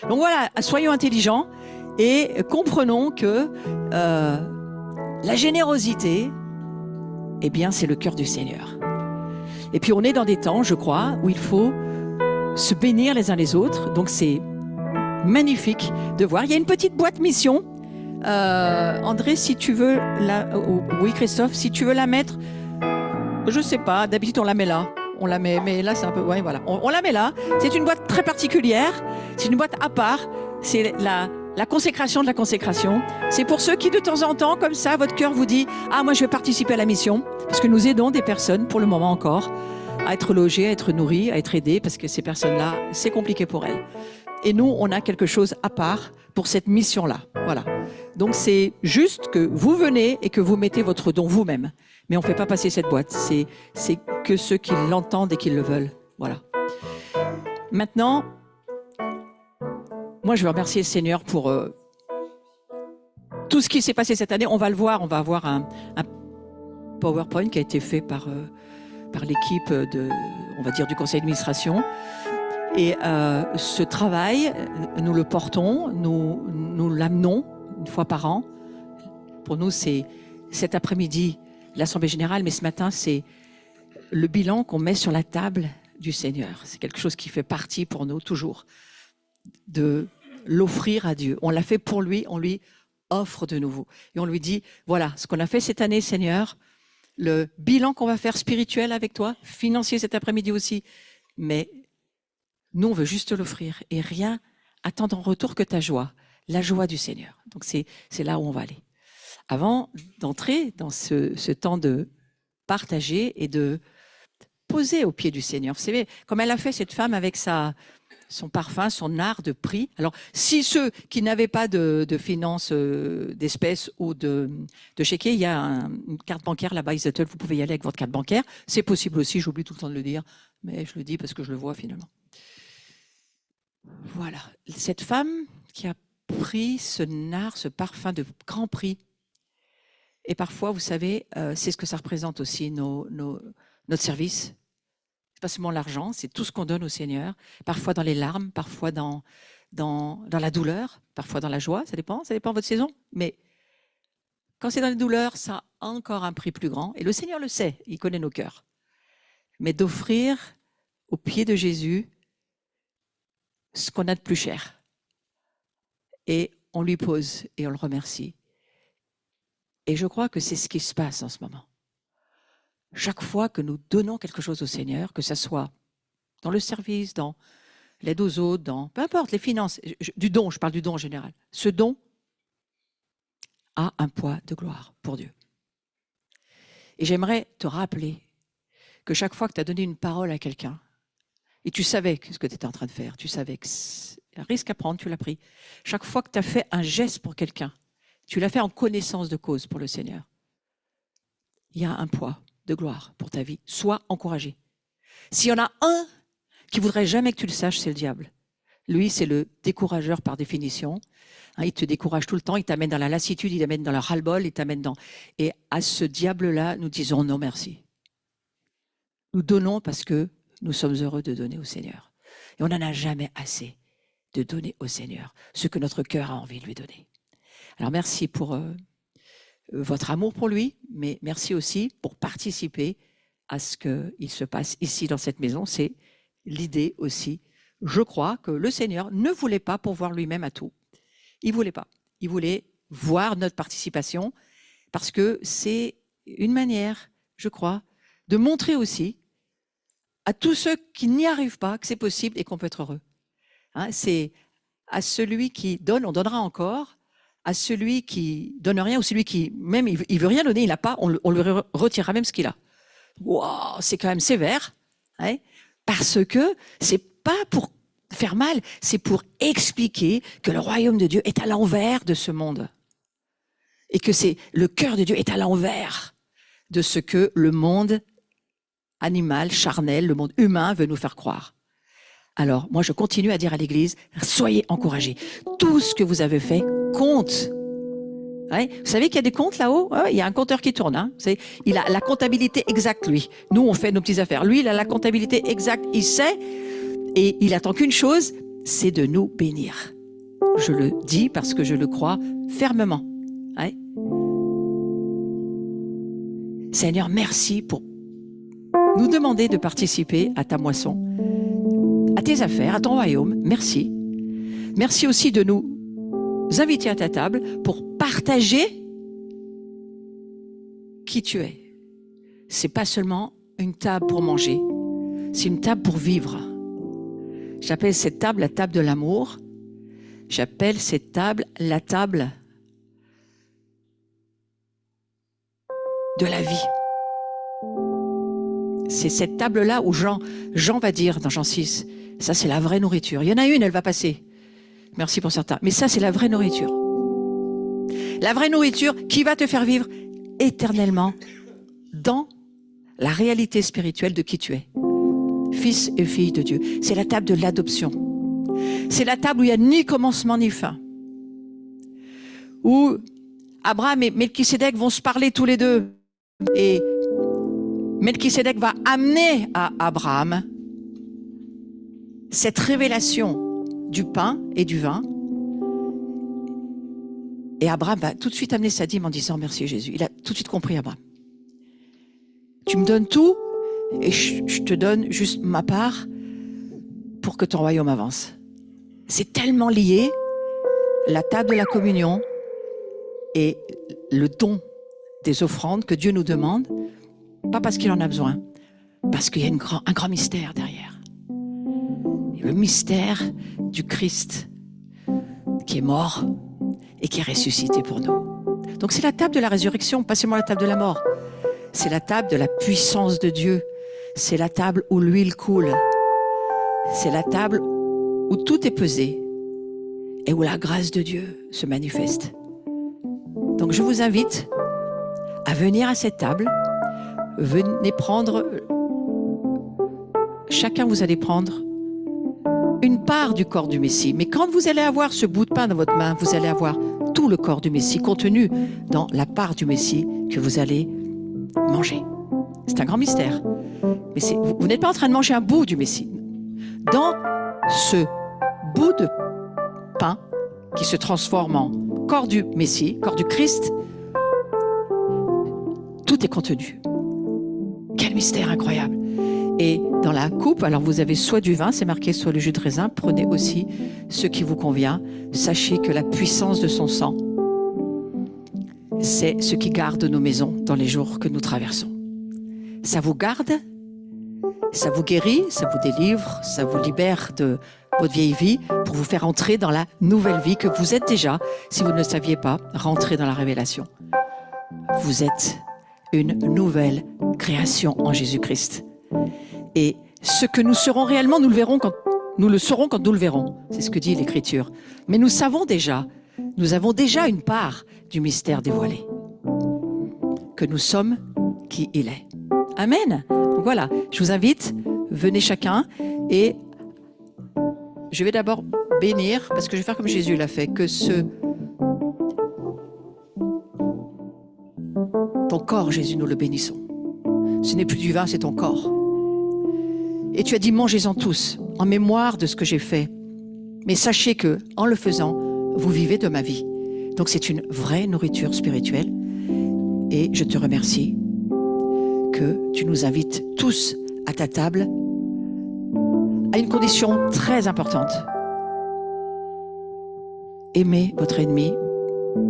A: Donc voilà, soyons intelligents et comprenons que la générosité, eh bien, c'est le cœur du Seigneur. Et puis on est dans des temps, je crois, où il faut se bénir les uns les autres. Donc c'est magnifique de voir. Il y a une petite boîte mission. André, si tu veux oui, Christophe, si tu veux la mettre, je sais pas, d'habitude on la met là. On la met, mais là c'est un peu, ouais, voilà. On la met là. C'est une boîte très particulière. C'est une boîte à part. C'est la consécration de la consécration. C'est pour ceux qui, de temps en temps, comme ça, votre cœur vous dit « Ah, moi, je vais participer à la mission. » Parce que nous aidons des personnes, pour le moment encore, à être logées, à être nourries, à être aidées, parce que ces personnes-là, c'est compliqué pour elles. Et nous, on a quelque chose à part pour cette mission-là. Voilà. Donc, c'est juste que vous venez et que vous mettez votre don vous-même. Mais on ne fait pas passer cette boîte. C'est que ceux qui l'entendent et qui le veulent. Voilà. Maintenant, moi, je veux remercier le Seigneur pour tout ce qui s'est passé cette année. On va le voir. On va avoir un PowerPoint qui a été fait par l'équipe on va dire, du conseil d'administration. Et ce travail, nous le portons, nous l'amenons une fois par an. Pour nous, c'est cet après-midi l'Assemblée générale, mais ce matin, c'est le bilan qu'on met sur la table du Seigneur. C'est quelque chose qui fait partie pour nous, toujours, de l'offrir à Dieu. On l'a fait pour lui, on lui offre de nouveau. Et on lui dit, voilà, ce qu'on a fait cette année, Seigneur, le bilan qu'on va faire spirituel avec toi, financier cet après-midi aussi, mais nous, on veut juste l'offrir et rien attendre en retour que ta joie, la joie du Seigneur. Donc, c'est là où on va aller. Avant d'entrer dans ce temps de partager et de poser au pied du Seigneur. Vous savez, comme elle a fait cette femme avec son parfum, son art de prix. Alors, si ceux qui n'avaient pas de finances d'espèces ou de chéquier, il y a une carte bancaire là-bas, Isetel, vous pouvez y aller avec votre carte bancaire. C'est possible aussi, j'oublie tout le temps de le dire, mais je le dis parce que je le vois finalement. Voilà, cette femme qui a pris ce nard, ce parfum de grand prix. Et parfois, vous savez, c'est ce que ça représente aussi, notre service. C'est pas seulement l'argent, c'est tout ce qu'on donne au Seigneur. Parfois dans les larmes, parfois dans la douleur, parfois dans la joie, ça dépend de votre saison. Mais quand c'est dans la douleur, ça a encore un prix plus grand. Et le Seigneur le sait, il connaît nos cœurs. Mais d'offrir au pied de Jésus ce qu'on a de plus cher. Et on lui pose et on le remercie. Et je crois que c'est ce qui se passe en ce moment. Chaque fois que nous donnons quelque chose au Seigneur, que ce soit dans le service, dans l'aide aux autres, dans peu importe, les finances, du don, je parle du don en général. Ce don a un poids de gloire pour Dieu. Et j'aimerais te rappeler que chaque fois que tu as donné une parole à quelqu'un, et tu savais ce que tu étais en train de faire, tu savais que c'est un risque à prendre, tu l'as pris. Chaque fois que tu as fait un geste pour quelqu'un, tu l'as fait en connaissance de cause pour le Seigneur. Il y a un poids de gloire pour ta vie. Sois encouragé. S'il y en a un qui voudrait jamais que tu le saches, c'est le diable. Lui, c'est le décourageur par définition. Il te décourage tout le temps, il t'amène dans la lassitude, il t'amène dans le ras-le-bol, il t'amène dans... Et à ce diable-là, nous disons non merci. Nous donnons parce que nous sommes heureux de donner au Seigneur. Et on n'en a jamais assez de donner au Seigneur ce que notre cœur a envie de lui donner. Alors merci pour votre amour pour lui, mais merci aussi pour participer à ce qu'il se passe ici dans cette maison. C'est l'idée aussi. Je crois que le Seigneur ne voulait pas pourvoir lui-même à tout. Il voulait pas. Il voulait voir notre participation parce que c'est une manière, je crois, de montrer aussi à tous ceux qui n'y arrivent pas que c'est possible et qu'on peut être heureux. C'est à celui qui donne, on donnera encore. À celui qui donne rien ou celui qui, même il veut rien donner, il n'a pas, on lui retirera même ce qu'il a. Wow, c'est quand même sévère, hein, parce que c'est pas pour faire mal, c'est pour expliquer que le royaume de Dieu est à l'envers de ce monde. Et que c'est le cœur de Dieu est à l'envers de ce que le monde animal, charnel, le monde humain veut nous faire croire. Alors, moi, je continue à dire à l'Église, soyez encouragés. Tout ce que vous avez fait compte. Ouais, vous savez qu'il y a des comptes là-haut? Il y a un compteur qui tourne. Hein. Il a la comptabilité exacte, lui. Nous, on fait nos petites affaires. Lui, il a la comptabilité exacte. Il sait et il attend qu'une chose, c'est de nous bénir. Je le dis parce que je le crois fermement. Ouais. Seigneur, merci pour nous demander de participer à ta moisson, à tes affaires, à ton royaume. Merci. Merci aussi de nous inviter à ta table pour partager qui tu es. C'est pas seulement une table pour manger, c'est une table pour vivre. J'appelle cette table la table de l'amour. J'appelle cette table la table de la vie. C'est cette table-là où Jean va dire dans Jean 6, ça c'est la vraie nourriture. Il y en a une, elle va passer. Merci pour certains. Mais ça, c'est la vraie nourriture. La vraie nourriture qui va te faire vivre éternellement dans la réalité spirituelle de qui tu es. Fils et fille de Dieu. C'est la table de l'adoption. C'est la table où il n'y a ni commencement ni fin. Où Abraham et Melchisédek vont se parler tous les deux. Et Melchisédek va amener à Abraham cette révélation du pain et du vin. Et Abraham va tout de suite amener sa dîme en disant merci Jésus. Il a tout de suite compris, Abraham. Tu me donnes tout et je te donne juste ma part pour que ton royaume avance. C'est tellement lié, la table de la communion et le don des offrandes que Dieu nous demande, pas parce qu'il en a besoin, parce qu'il y a un grand mystère derrière. Le mystère du Christ qui est mort et qui est ressuscité pour nous. Donc c'est la table de la résurrection, pas seulement la table de la mort. C'est la table de la puissance de Dieu. C'est la table où l'huile coule. C'est la table où tout est pesé et où la grâce de Dieu se manifeste. Donc je vous invite à venir à cette table. Venez prendre, chacun vous allez prendre une part du corps du Messie. Mais quand vous allez avoir ce bout de pain dans votre main, vous allez avoir tout le corps du Messie contenu dans la part du Messie que vous allez manger. C'est un grand mystère. Mais vous n'êtes pas en train de manger un bout du Messie. Dans ce bout de pain qui se transforme en corps du Messie, corps du Christ, tout est contenu. Quel mystère incroyable! Et dans la coupe, alors vous avez soit du vin, c'est marqué, soit le jus de raisin. Prenez aussi ce qui vous convient. Sachez que la puissance de son sang, c'est ce qui garde nos maisons dans les jours que nous traversons. Ça vous garde Ça vous guérit, ça vous délivre, ça vous libère de votre vieille vie pour vous faire entrer dans la nouvelle vie que vous êtes déjà, si vous ne le saviez pas, rentrer dans la révélation. Vous êtes une nouvelle création en Jésus-Christ. Et ce que nous serons réellement, nous le verrons quand nous le saurons quand nous le verrons. C'est ce que dit l'Écriture. Mais nous savons déjà, nous avons déjà une part du mystère dévoilé. Que nous sommes qui il est. Amen. Donc voilà, je vous invite, venez chacun et je vais d'abord bénir, parce que je vais faire comme Jésus l'a fait, que ton corps, Jésus, nous le bénissons. Ce n'est plus du vin, c'est ton corps. Et tu as dit, mangez-en tous, en mémoire de ce que j'ai fait. Mais sachez que, en le faisant, vous vivez de ma vie. Donc c'est une vraie nourriture spirituelle. Et je te remercie que tu nous invites tous à ta table à une condition très importante. Aimez votre ennemi,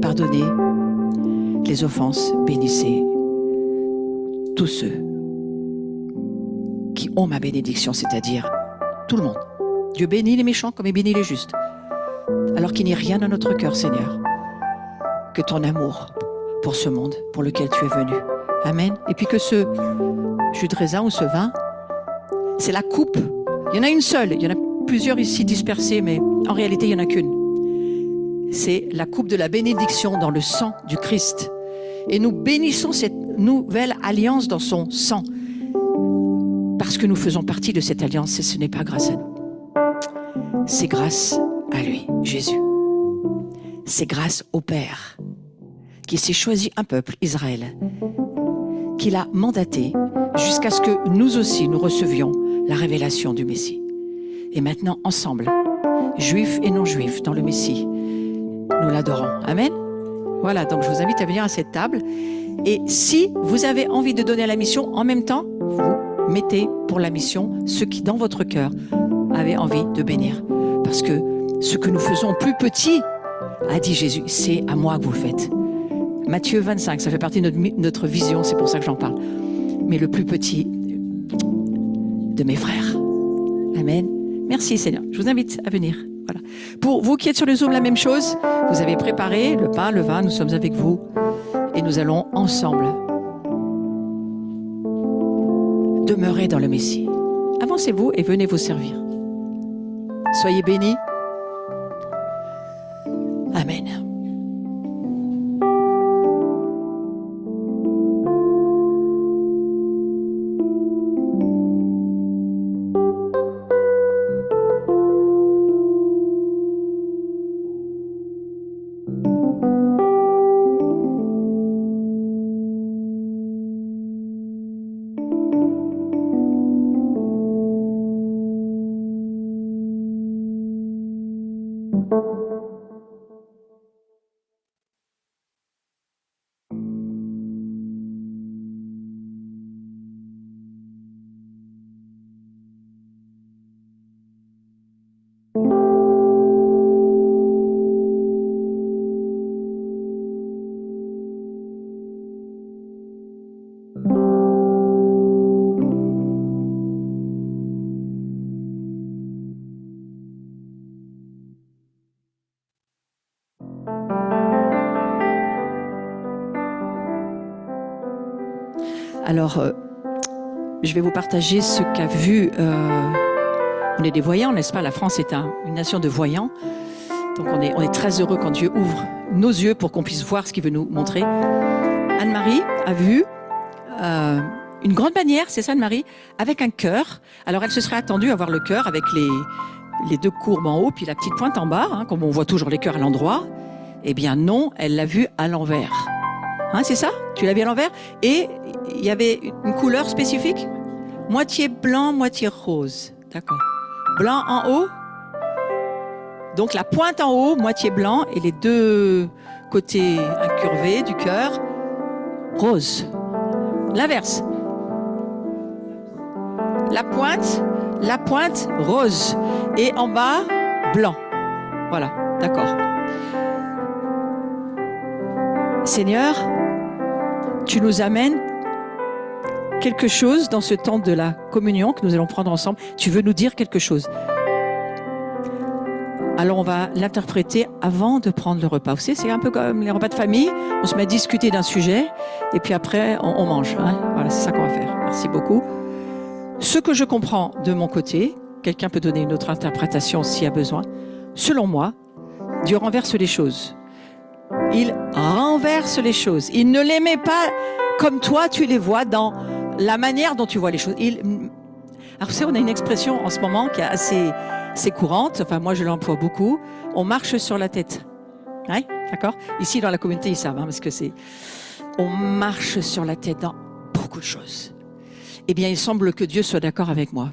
A: pardonnez les offenses, bénissez tous ceux qui ont ma bénédiction, c'est-à-dire tout le monde. Dieu bénit les méchants comme il bénit les justes. Alors qu'il n'y ait rien dans notre cœur, Seigneur, que ton amour pour ce monde pour lequel tu es venu. Amen. Et puis que ce jus de raisin ou ce vin, c'est la coupe. Il y en a une seule. Il y en a plusieurs ici dispersés, mais en réalité, il n'y en a qu'une. C'est la coupe de la bénédiction dans le sang du Christ. Et nous bénissons cette nouvelle alliance dans son sang. Parce que nous faisons partie de cette alliance et ce n'est pas grâce à nous. C'est grâce à lui, Jésus. C'est grâce au Père qui s'est choisi un peuple, Israël, qu'il a mandaté jusqu'à ce que nous aussi nous recevions la révélation du Messie. Et maintenant, ensemble, juifs et non-juifs dans le Messie, nous l'adorons. Amen. Voilà, donc je vous invite à venir à cette table. Et si vous avez envie de donner à la mission, en même temps, vous mettez pour la mission ceux qui, dans votre cœur, avaient envie de bénir. Parce que ce que nous faisons plus petit, a dit Jésus, c'est à moi que vous le faites. Matthieu 25, ça fait partie de notre vision, c'est pour ça que j'en parle. Mais le plus petit de mes frères. Amen. Merci Seigneur. Je vous invite à venir. Voilà. Pour vous qui êtes sur le Zoom, la même chose. Vous avez préparé le pain, le vin, nous sommes avec vous. Et nous allons ensemble demeurer dans le Messie. Avancez-vous et venez vous servir. Soyez bénis. Amen. Alors, je vais vous partager ce qu'a vu... on est des voyants, n'est-ce pas? La France est une nation de voyants. Donc on est très heureux quand Dieu ouvre nos yeux pour qu'on puisse voir ce qu'il veut nous montrer. Anne-Marie a vu une grande bannière, c'est ça Anne-Marie, avec un cœur. Alors elle se serait attendue à voir le cœur avec les deux courbes en haut, puis la petite pointe en bas, hein, comme on voit toujours les cœurs à l'endroit. Eh bien non, elle l'a vu à l'envers. Hein, c'est ça? Tu l'as vu à l'envers? Et il y avait une couleur spécifique? Moitié blanc, moitié rose. D'accord. Blanc en haut. Donc la pointe en haut, moitié blanc, et les deux côtés incurvés du cœur, rose. L'inverse. La pointe, rose. Et en bas, blanc. Voilà, d'accord. Seigneur, tu nous amènes quelque chose dans ce temps de la communion que nous allons prendre ensemble. Tu veux nous dire quelque chose. Alors on va l'interpréter avant de prendre le repas. Vous savez, c'est un peu comme les repas de famille. On se met à discuter d'un sujet et puis après on mange. Hein. Voilà, c'est ça qu'on va faire. Merci beaucoup. Ce que je comprends de mon côté, quelqu'un peut donner une autre interprétation s'il y a besoin. Selon moi, Dieu renverse les choses. Il renverse les choses. Il ne les met pas comme toi tu les vois dans la manière dont tu vois les choses. Alors vous savez, on a une expression en ce moment qui est assez courante. Enfin, moi je l'emploie beaucoup. On marche sur la tête. Ouais, d'accord. Ici dans la communauté ils savent, hein, parce que on marche sur la tête dans beaucoup de choses. Eh bien, il semble que Dieu soit d'accord avec moi.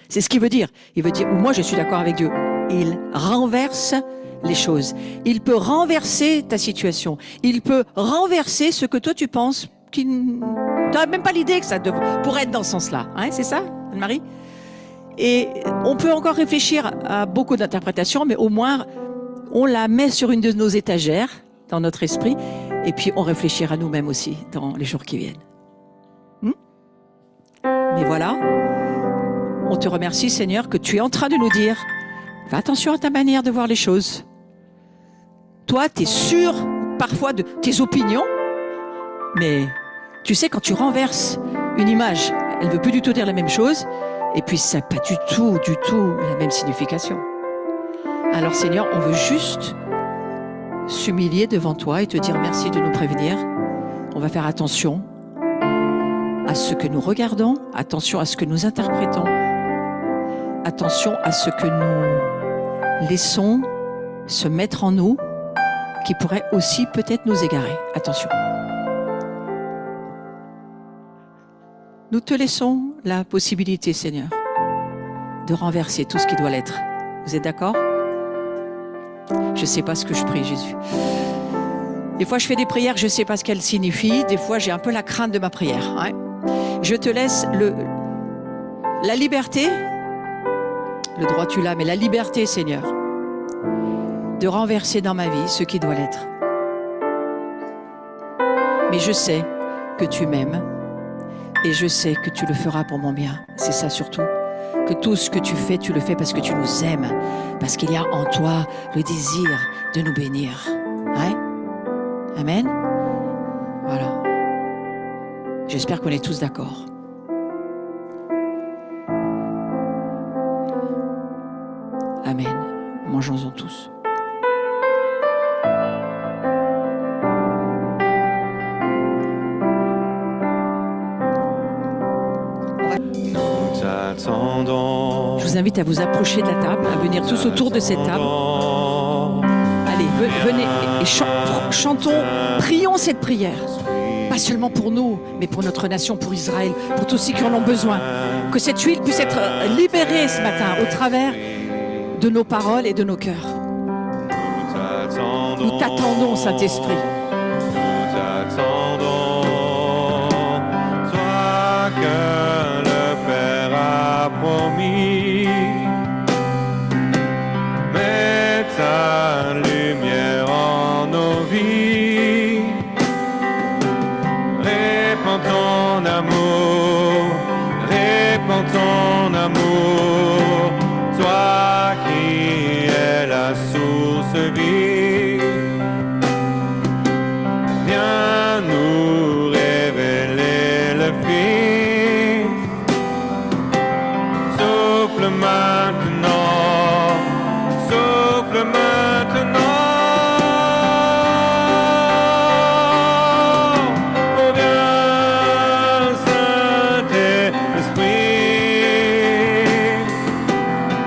A: C'est ce qu'il veut dire. Il veut dire, ou moi je suis d'accord avec Dieu. Il renverse les choses. Il peut renverser ta situation. Il peut renverser ce que toi tu penses qui n'as même pas l'idée que ça pourrait être dans ce sens-là. Hein, c'est ça, Anne-Marie? Et on peut encore réfléchir à beaucoup d'interprétations, mais au moins on la met sur une de nos étagères dans notre esprit, et puis on réfléchira nous-mêmes aussi dans les jours qui viennent. Mais voilà, on te remercie Seigneur que tu es en train de nous dire, fais attention à ta manière de voir les choses. Toi, tu es sûr parfois de tes opinions, mais tu sais, quand tu renverses une image, elle ne veut plus du tout dire la même chose, et puis ça n'a pas du tout la même signification. Alors Seigneur, on veut juste s'humilier devant toi et te dire merci de nous prévenir. On va faire attention à ce que nous regardons, attention à ce que nous interprétons, attention à ce que nous laissons se mettre en nous, qui pourrait aussi peut-être nous égarer. Attention. Nous te laissons la possibilité, Seigneur, de renverser tout ce qui doit l'être. Vous êtes d'accord? Je ne sais pas ce que je prie, Jésus. Des fois, je fais des prières, je ne sais pas ce qu'elles signifient. Des fois, j'ai un peu la crainte de ma prière. Hein. Je te laisse la liberté, le droit tu l'as, mais la liberté, Seigneur, de renverser dans ma vie ce qui doit l'être. Mais je sais que tu m'aimes et je sais que tu le feras pour mon bien. C'est ça surtout. Que tout ce que tu fais, tu le fais parce que tu nous aimes, parce qu'il y a en toi le désir de nous bénir. Hein? Amen. Voilà. J'espère qu'on est tous d'accord. Amen. Mangeons-en tous. Je vous invite à vous approcher de la table, à venir tous autour de cette table. Allez, venez et chantons, prions cette prière. Pas seulement pour nous, mais pour notre nation, pour Israël, pour tous ceux qui en ont besoin. Que cette huile puisse être libérée ce matin au travers de nos paroles et de nos cœurs. Nous t'attendons, Saint-Esprit.
B: Nous t'attendons, toi que le Père a promis. Mets ta lumière en nos vies. Répands ton amour, répands ton amour. Toi qui es la source vive, viens nous révéler le Fils. Souffle maintenant, souffle maintenant. Oh viens Saint-Esprit,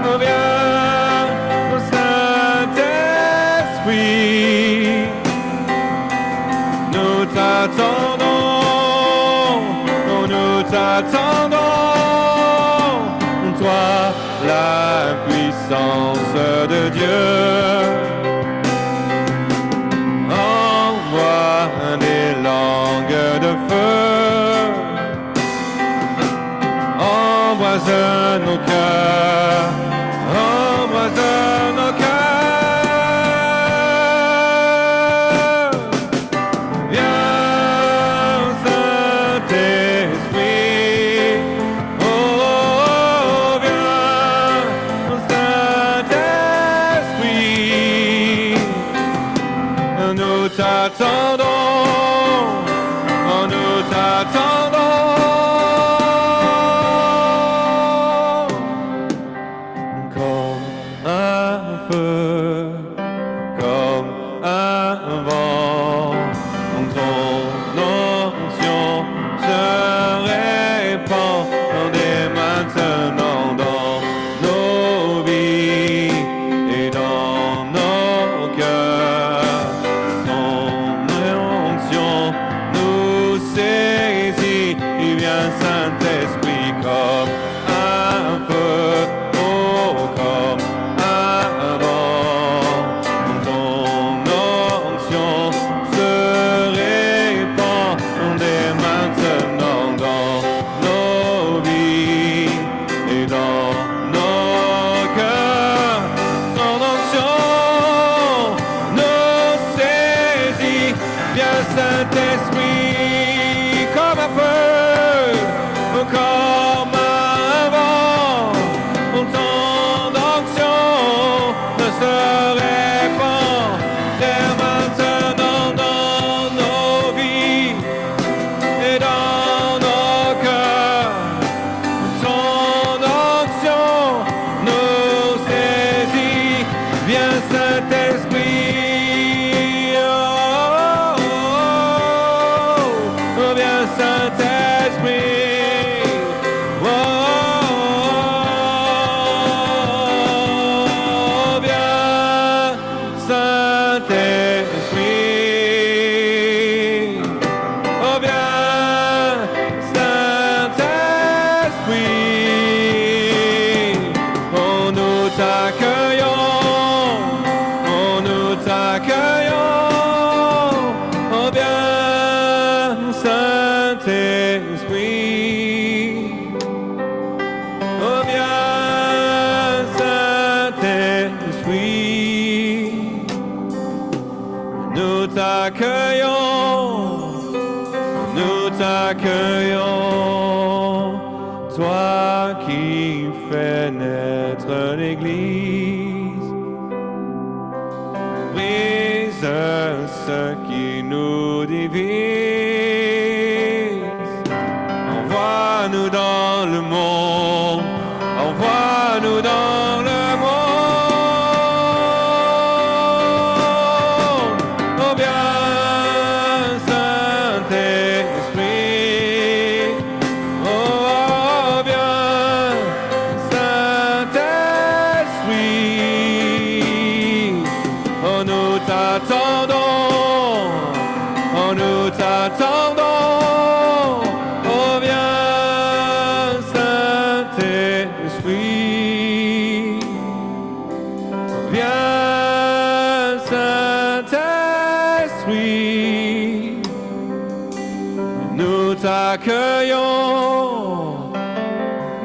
B: oh viens Saint-Esprit. Nous t'attendons, oh, nous t'attendons. Toi, la puissance de Dieu, envoie des langues de feu, embrase nos cœurs, embrase nos cœurs. Viens Saint-Esprit, nous t'attendons, oh, nous t'attendons. Comme un feu, comme un vent, ton onction se répand dès maintenant dans nos vies et dans nos cœurs. Ton onction nous saisit, il vient Saint-Esprit comme un feu, oh, comme un vent. Ton onction se répand dès maintenant dans nos vies et dans nos cœurs. Ton onction nous saisit, viens Saint-Esprit comme un feu, comme un vent. Ton onction se répand dès maintenant dans nos vies et dans nos cœurs. Ton onction nous saisit, viens Saint-Esprit, oh, oh, oh, viens Saint-Esprit, oh, oh, viens Saint-Esprit, oh, viens Saint-Esprit, oh, nous t'accueillons, oh, nous t'accueillons, oh, viens Saint-Esprit, oh, viens Saint-Esprit, nous t'accueillons, nous t'accueillons, toi qui fais naître l'Église, brise ce qui nous divise, envoie-nous dans le monde, envoie-nous dans le monde, oh, viens Saint-Esprit, oh, viens Saint-Esprit, oh, nous t'attendons, oh, nous t'attendons, oh, viens Saint-Esprit, viens Saint-Esprit, nous t'accueillons,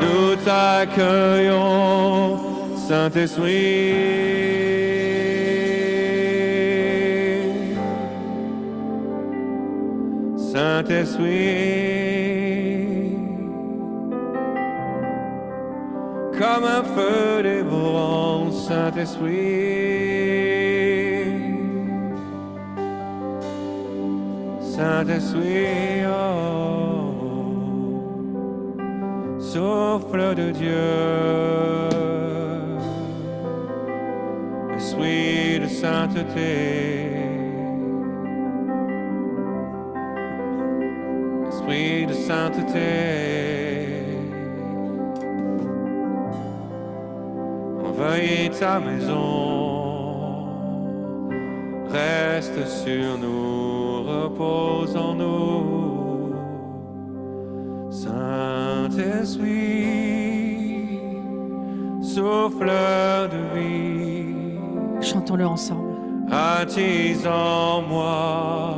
B: nous t'accueillons, Saint-Esprit. Saint-Esprit, comme un feu dévorant, Saint-Esprit, Saint-Esprit, oh, souffle de Dieu, Esprit de sainteté, Esprit de sainteté, envahis ta maison, reste sur nous, repose en nous, Saint-Esprit, souffleur de vie,
A: Chantons-le ensemble.
B: attise en moi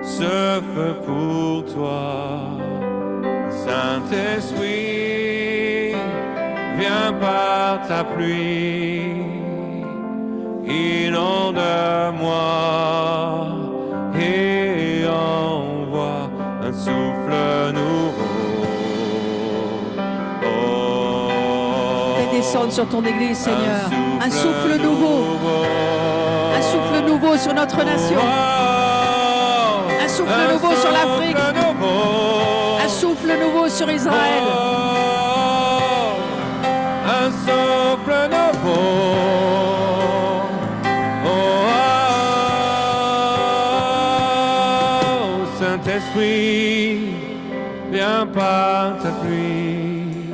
B: ce feu pour toi, Saint-Esprit, viens par ta pluie, inonde-moi et envoie un souffle nouveau. Oh,
A: Fais descendre sur ton église, Seigneur, un souffle nouveau, un souffle nouveau nouveau sur notre nation. Un souffle nouveau sur l'Afrique. Un souffle nouveau sur Israël.
B: Un souffle nouveau. Saint-Esprit, viens par ta pluie,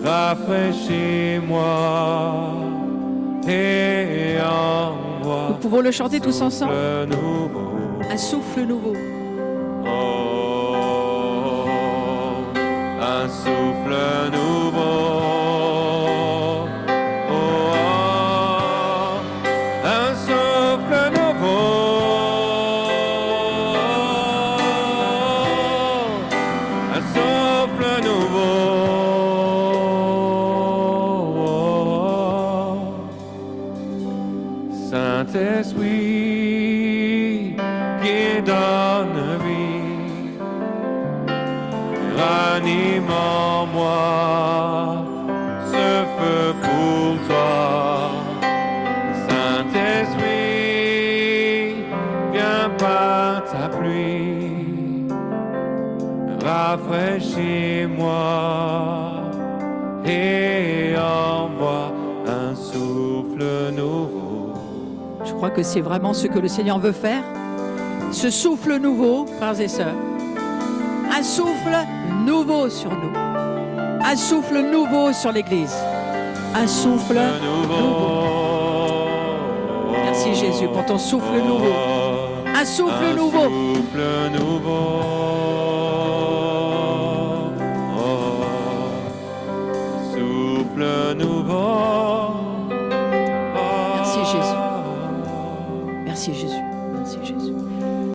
B: rafraîchis-moi et envoie.
A: Nous pouvons le chanter tous ensemble.
B: Nouveau.
A: Un souffle nouveau.
B: Oh, un souffle nouveau. Oh, un souffle nouveau. Un souffle nouveau. Saint-Esprit qui donne vie, ranime en moi ce feu pour toi. Saint-Esprit, viens par ta pluie, rafraîchis-moi et envoie un souffle nouveau.
A: Je crois que c'est vraiment ce que le Seigneur veut faire. Ce souffle nouveau, frères et sœurs. Un souffle nouveau sur nous. Un souffle nouveau sur l'Église. Un souffle nouveau. Merci Jésus pour ton souffle nouveau. Un souffle nouveau.
B: Souffle nouveau.